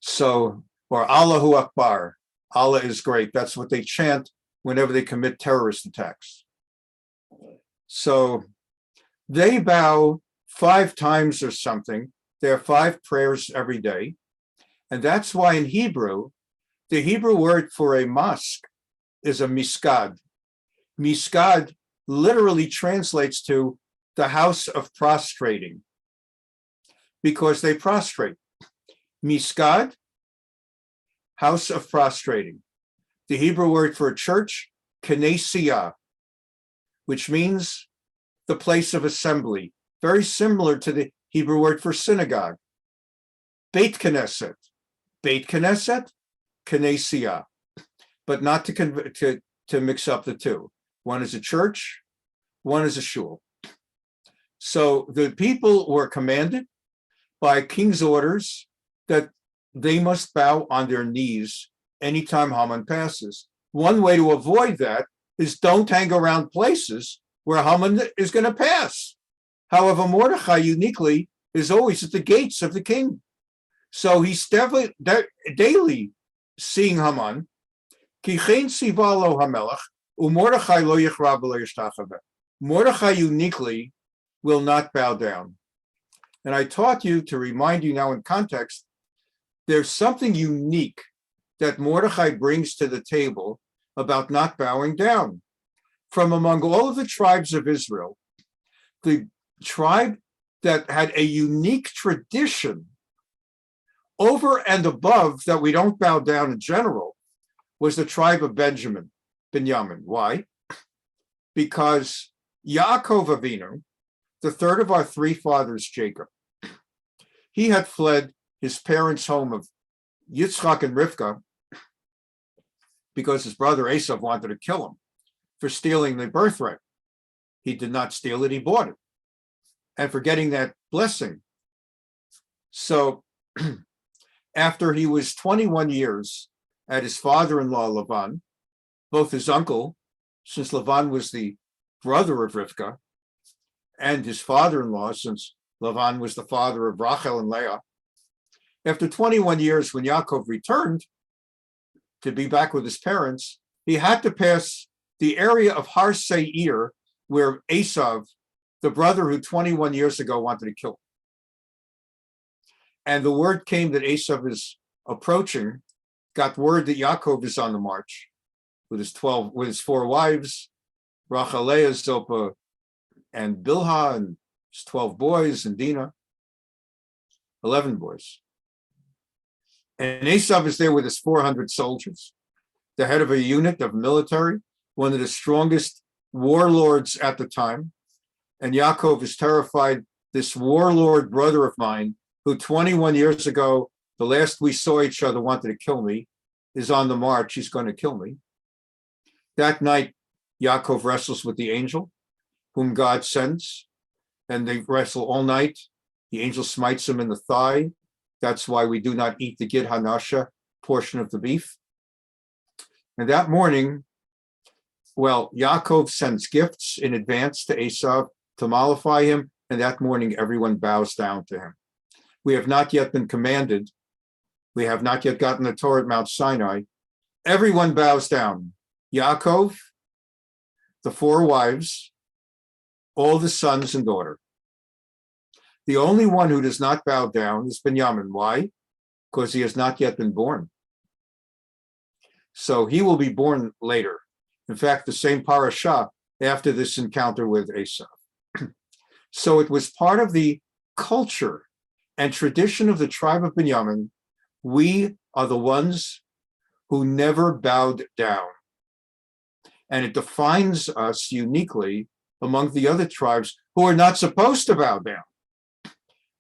So, or Allahu Akbar, Allah is great. That's what they chant whenever they commit terrorist attacks. So they bow 5 times or something. There are 5 prayers every day. And that's why in Hebrew, the Hebrew word for a mosque is a miskad. Miskad literally translates to the house of prostrating, because they prostrate. Miskad, house of prostrating. The Hebrew word for a church, knesiyah, which means the place of assembly, very similar to the Hebrew word for synagogue. Beit Knesset, knesiyah, but not to mix up the two. One is a church, one is a shul. So the people were commanded by king's orders that they must bow on their knees anytime Haman passes. One way to avoid that is don't hang around places where Haman is going to pass. However, Mordechai uniquely is always at the gates of the king. So he's definitely daily seeing Haman. Mordechai uniquely will not bow down. And I taught you to remind you now in context, there's something unique that Mordechai brings to the table about not bowing down. From among all of the tribes of Israel, the tribe that had a unique tradition over and above that we don't bow down in general was the tribe of Benjamin. Binyamin. Why? Because Yaakov Avinu, the third of our three fathers, Jacob, he had fled his parents' home of Yitzchak and Rivka because his brother Esav wanted to kill him for stealing the birthright. He did not steal it, he bought it. And for getting that blessing. So after he was 21 years at his father-in-law Lavan, both his uncle, since Lavan was the brother of Rivka, and his father-in-law, since Lavan was the father of Rachel and Leah, after 21 years, when Yaakov returned to be back with his parents, he had to pass the area of Har Seir, where Esav, the brother who 21 years ago wanted to kill him. And the word came that Esav is approaching, got word that Yaakov is on the march with his 4 wives, Rachel, Leah, Zilpah, and Bilhah, and his 12 boys, and Dinah, 11 boys. And Esav is there with his 400 soldiers, the head of a unit of military, one of the strongest warlords at the time. And Yaakov is terrified. This warlord brother of mine, who 21 years ago, the last we saw each other, wanted to kill me, is on the march. He's going to kill me. That night, Yaakov wrestles with the angel, whom God sends, and they wrestle all night. The angel smites him in the thigh. That's why we do not eat the Gid Hanasha portion of the beef. And that morning, well, Yaakov sends gifts in advance to Esav to mollify him, and that morning everyone bows down to him. We have not yet been commanded. We have not yet gotten the Torah at Mount Sinai. Everyone bows down. Yaakov, the 4 wives, all the sons and daughter. The only one who does not bow down is Binyamin. Why? Because he has not yet been born. So he will be born later. In fact, the same Parashah after this encounter with Esav. So it was part of the culture and tradition of the tribe of Binyamin. We are the ones who never bowed down. And it defines us uniquely among the other tribes who are not supposed to bow down.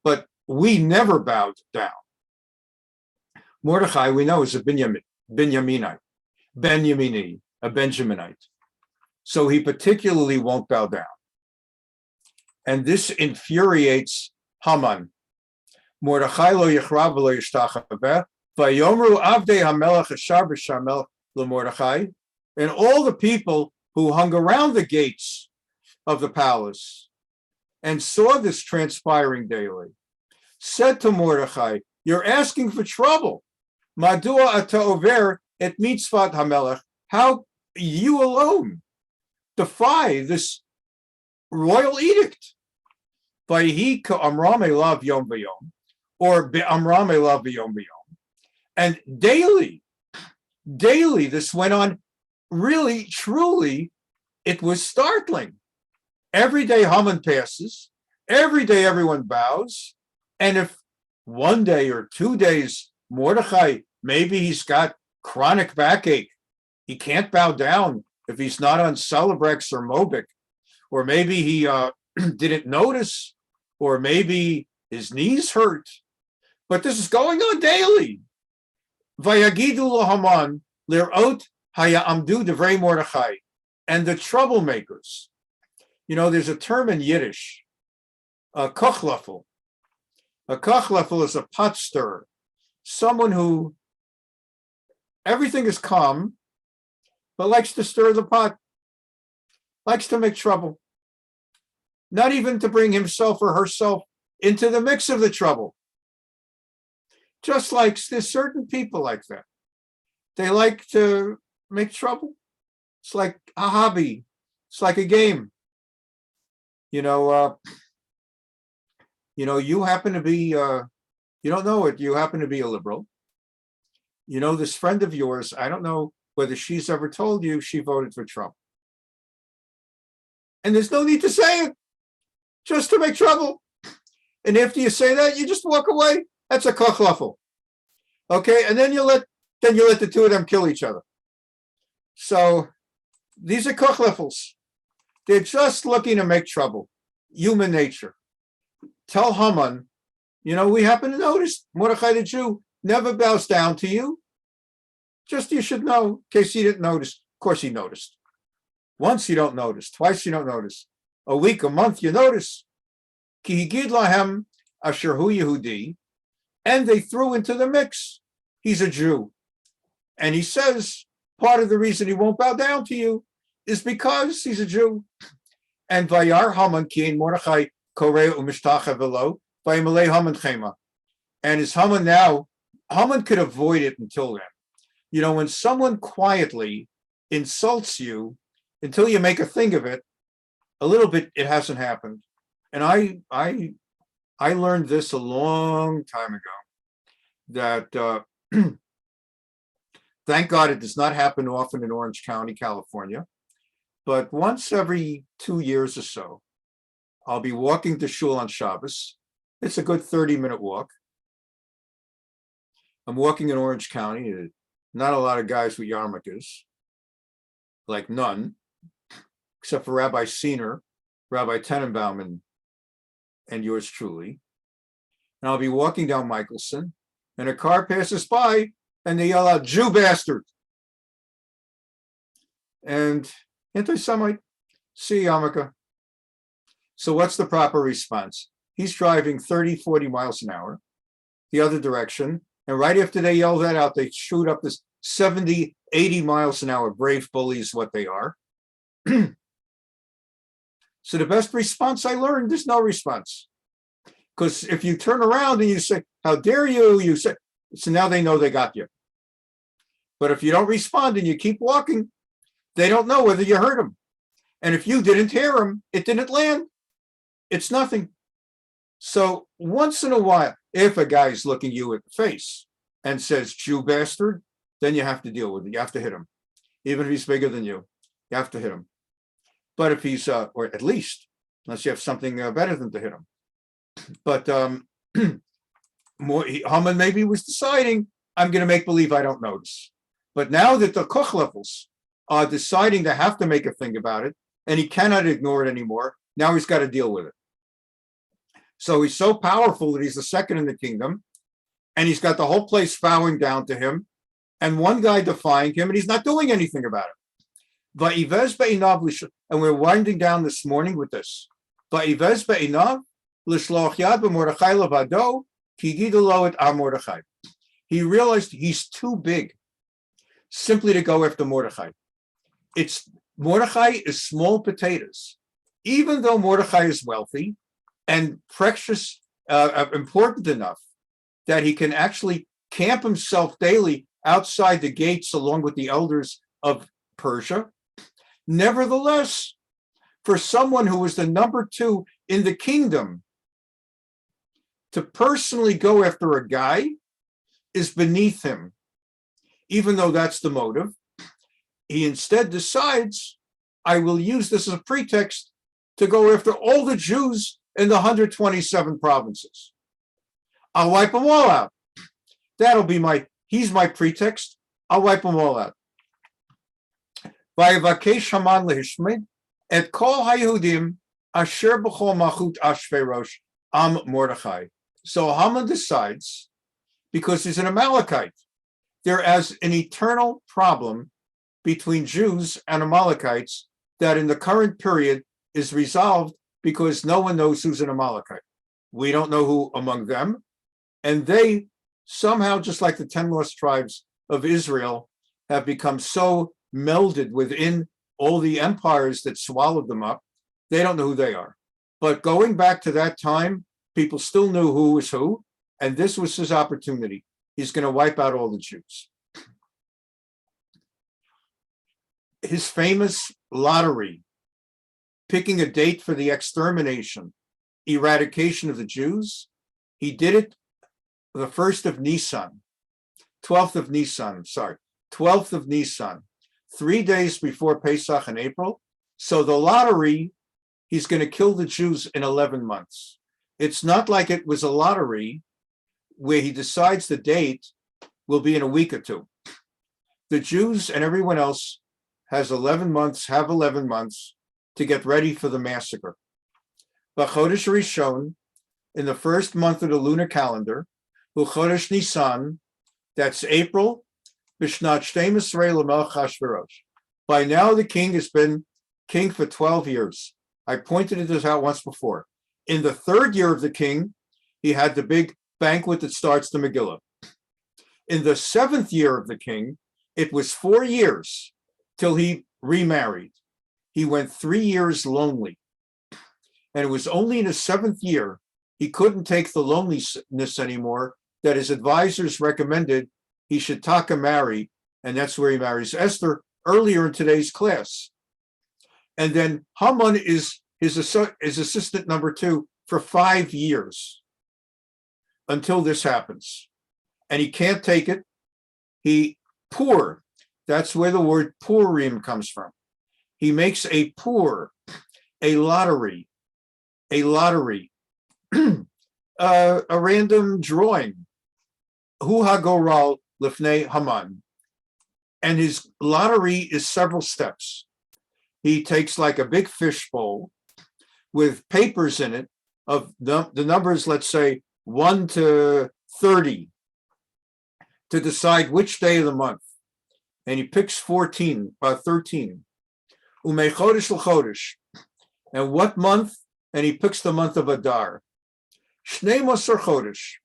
But we never bowed down. Mordechai, we know, is a Benjaminite, a Benjaminite. So he particularly won't bow down. And this infuriates Haman. Mordechai lo yichrav lo yishtachaveh, vayomru avdei hamelech ashar b'shamelech leMordechai, and all the people who hung around the gates of the palace and saw this transpiring daily said to Mordechai, "You're asking for trouble. Madua ata over et mitzvat hamelech? How you alone defy this royal edict? Vayhi ka'amram elav yom v'yom, or be'amram elav v'yom v'yom." And daily, this went on. Really, truly, it was startling. Every day Haman passes. Every day everyone bows. And if one day or 2 days, Mordechai, maybe he's got chronic backache, he can't bow down if he's not on Celebrex or Mobic, or maybe he didn't notice, or maybe his knees hurt. But this is going on daily. Vayagidu lo Haman lirot hayamdu devrei Mordechai, and the troublemakers. You know, there's a term in Yiddish, a kochlefel. A kochlefel is a pot stirrer, someone who everything is calm, but likes to stir the pot, likes to make trouble, not even to bring himself or herself into the mix of the trouble. Just like there's certain people like that. They like to make trouble. It's like a hobby. It's like a game. You happen to be, you don't know it, you happen to be a liberal. You know, this friend of yours, I don't know whether she's ever told you she voted for Trump. And there's no need to say it, just to make trouble. And after you say that, you just walk away. That's a kochlefel. Okay, and then you let the two of them kill each other. So These are kochlefels. They're just looking to make trouble. Human nature. Tell Haman, we happen to notice Mordechai the Jew never bows down to you. Just you should know, in case you didn't notice. Of course he noticed. Once you don't notice, twice you don't notice. A week, a month, you notice. Ki higid lahem asher hu Yehudi, and they threw into the mix. He's a Jew. And he says part of the reason he won't bow down to you is because he's a Jew. And Vayar Haman ki Mordechai koreh u'mishtacha velo, vayimalei Haman chema. And is Haman now, Haman could avoid it until then. When someone quietly insults you until you make a thing of it, a little bit, it hasn't happened. And I learned this a long time ago, that thank God it does not happen often in Orange County, California, but once every 2 years or so, I'll be walking to shul on Shabbos. It's a good 30-minute walk. I'm walking in Orange County, not a lot of guys with yarmulkes, like none, except for Rabbi Senior, Rabbi Tenenbaum, and yours truly. And I'll be walking down Michelson, and a car passes by, and they yell out, "Jew bastard!" And anti-Semite, see yarmulke. So what's the proper response? He's driving 30, 40 miles an hour the other direction, and right after they yell that out, they shoot up this 70, 80 miles an hour. Brave bullies, what they are. So the best response I learned is no response. Because if you turn around and you say, "How dare you," you say, so now they know they got you. But if you don't respond and you keep walking, they don't know whether you hurt them. And if you didn't hear them, it didn't land. It's nothing. So once in a while, if a guy's looking you at the face and says, "Jew bastard," then you have to deal with it. You have to hit him. Even if he's bigger than you, you have to hit him. But if he's, or at least, unless you have something better than to hit him. But Haman maybe was deciding, I'm going to make believe I don't notice. But now that the kochlefels are deciding to have to make a thing about it, and he cannot ignore it anymore, now he's got to deal with it. So he's so powerful that he's the second in the kingdom, and he's got the whole place bowing down to him, and one guy defying him, and he's not doing anything about it. And we're winding down this morning with this. He realized he's too big simply to go after Mordechai. Mordechai is small potatoes. Even though Mordechai is wealthy and precious, important enough that he can actually camp himself daily outside the gates along with the elders of Persia, nevertheless, for someone who was the number 2 in the kingdom, to personally go after a guy is beneath him. Even though that's the motive, he instead decides, I will use this as a pretext to go after all the Jews in the 127 provinces. I'll wipe them all out. That'll be he's my pretext. I'll wipe them all out. Vayevakesh Haman lehishmid et kol haYehudim asher b'chol malchut Ashverosh am Mordechai. So Haman decides, because he's an Amalekite, there is an eternal problem between Jews and Amalekites that in the current period is resolved because no one knows who's an Amalekite. We don't know who among them. And they somehow, just like the 10 lost tribes of Israel, have become so melded within all the empires that swallowed them up, they don't know who they are. But going back to that time, people still knew who was who, and this was his opportunity. He's going to wipe out all the Jews. His famous lottery, picking a date for the extermination, eradication of the Jews, he did it the 1st of Nisan, 12th of Nisan, 3 days before Pesach in April. So the lottery, he's going to kill the Jews in 11 months. It's not like it was a lottery where he decides the date will be in a week or two. The Jews and everyone else has 11 months, have 11 months to get ready for the massacre. B'chodesh Rishon, in the first month of the lunar calendar, B'chodesh Nisan, that's April, B'shnat 12 l'melech Achashverosh. By now, the king has been king for 12 years. I pointed this out once before. In the third year of the king, he had the big banquet that starts the Megillah. In the 7th year of the king, it was 4 years till he remarried. He went 3 years lonely. And it was only in his 7th year, he couldn't take the loneliness anymore, that his advisors recommended he should taka marry, and that's where he marries Esther earlier in today's class. And then Haman is his assistant number 2 for 5 years until this happens. And he can't take it. Poor, that's where the word Purim comes from. He makes a lottery, a random drawing. Hu hagoral lifnei Haman. And his lottery is several steps. He takes like a big fishbowl with papers in it of the numbers, let's say 1 to 30, to decide which day of the month. And he picks 13. Umei chodesh l'chodesh. And what month? And he picks the month of Adar. Shnei Mosar chodesh.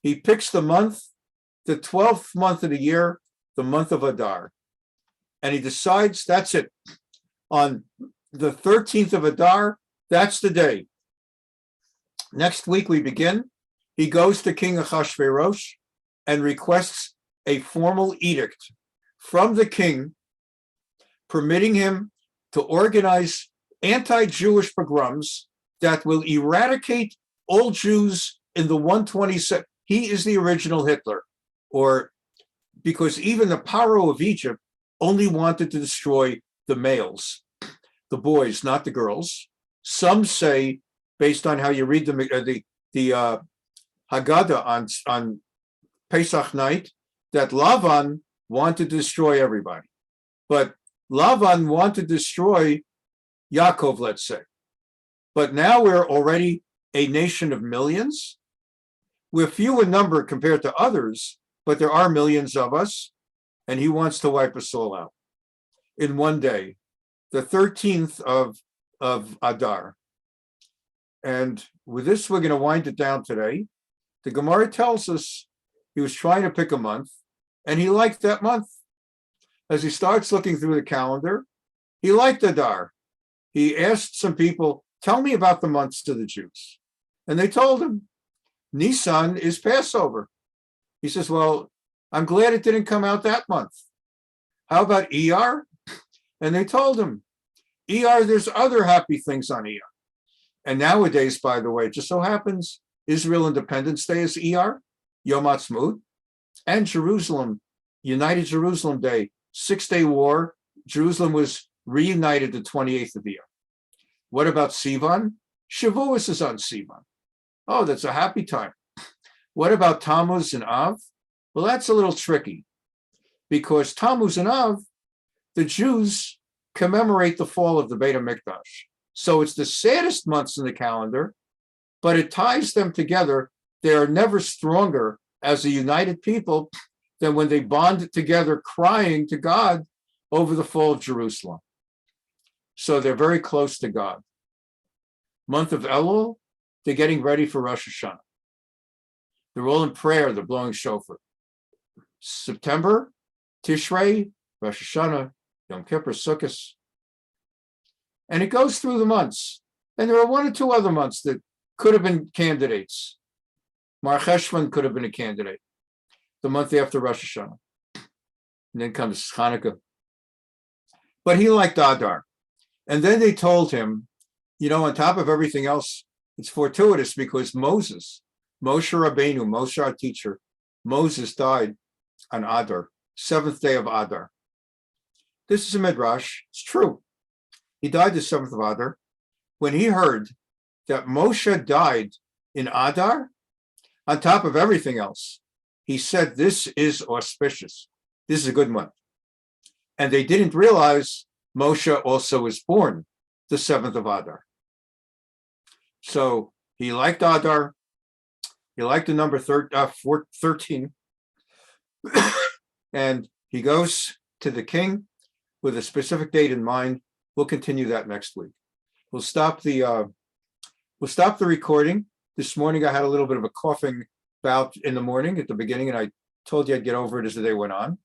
He picks the month, the 12th month of the year, the month of Adar. And he decides that's it. On the 13th of Adar, that's the day. Next week we begin. He goes to King Achashverosh and requests a formal edict from the king permitting him to organize anti-Jewish pogroms that will eradicate all Jews in the 127. He is the original Hitler, because even the Paro of Egypt only wanted to destroy the males, the boys, not the girls. Some say, based on how you read the Haggadah on Pesach night, that Lavan wanted to destroy everybody. But Lavan wanted to destroy Yaakov, let's say. But now we're already a nation of millions. We're few in number compared to others, but there are millions of us, and he wants to wipe us all out in one day, the 13th of Adar. And with this, we're going to wind it down today. The Gemara tells us he was trying to pick a month, and he liked that month. As he starts looking through the calendar, he liked Adar. He asked some people, tell me about the months to the Jews. And they told him, Nisan is Passover. He says, well, I'm glad it didn't come out that month. How about Iyar? And they told him, Iyar, there's other happy things on Iyar. And nowadays, by the way, it just so happens, Israel Independence Day is Iyar, Yom Ha'atzmaut, and Jerusalem, United Jerusalem Day, 6-day war. Jerusalem was reunited the 28th of Iyar. What about Sivan? Shavuos is on Sivan. Oh, that's a happy time. What about Tammuz and Av? Well, that's a little tricky, because Tammuz and Av, the Jews commemorate the fall of the Beit HaMikdash. So it's the saddest months in the calendar, but it ties them together. They are never stronger as a united people than when they bond together crying to God over the fall of Jerusalem. So they're very close to God. Month of Elul, they're getting ready for Rosh Hashanah. They're all in prayer, they're blowing shofar. September, Tishrei, Rosh Hashanah, Yom Kippur, Sukkot. And it goes through the months. And there are 1 or 2 other months that could have been candidates. Mar Cheshvan could have been a candidate, the month after Rosh Hashanah. And then comes Hanukkah. But he liked Adar. And then they told him, on top of everything else, it's fortuitous because Moshe Rabbeinu, Moshe our teacher, Moses died on Adar, 7th day of Adar. This is a Midrash. It's true. He died the 7th of Adar. When he heard that Moshe died in Adar, on top of everything else, he said, this is auspicious. This is a good month. And they didn't realize Moshe also was born the 7th of Adar. So he liked Adar. He liked the number 13. And he goes to the king with a specific date in mind. We'll continue that next week. We'll stop the recording. This morning I had a little bit of a coughing bout in the morning at the beginning, and I told you I'd get over it as the day went on.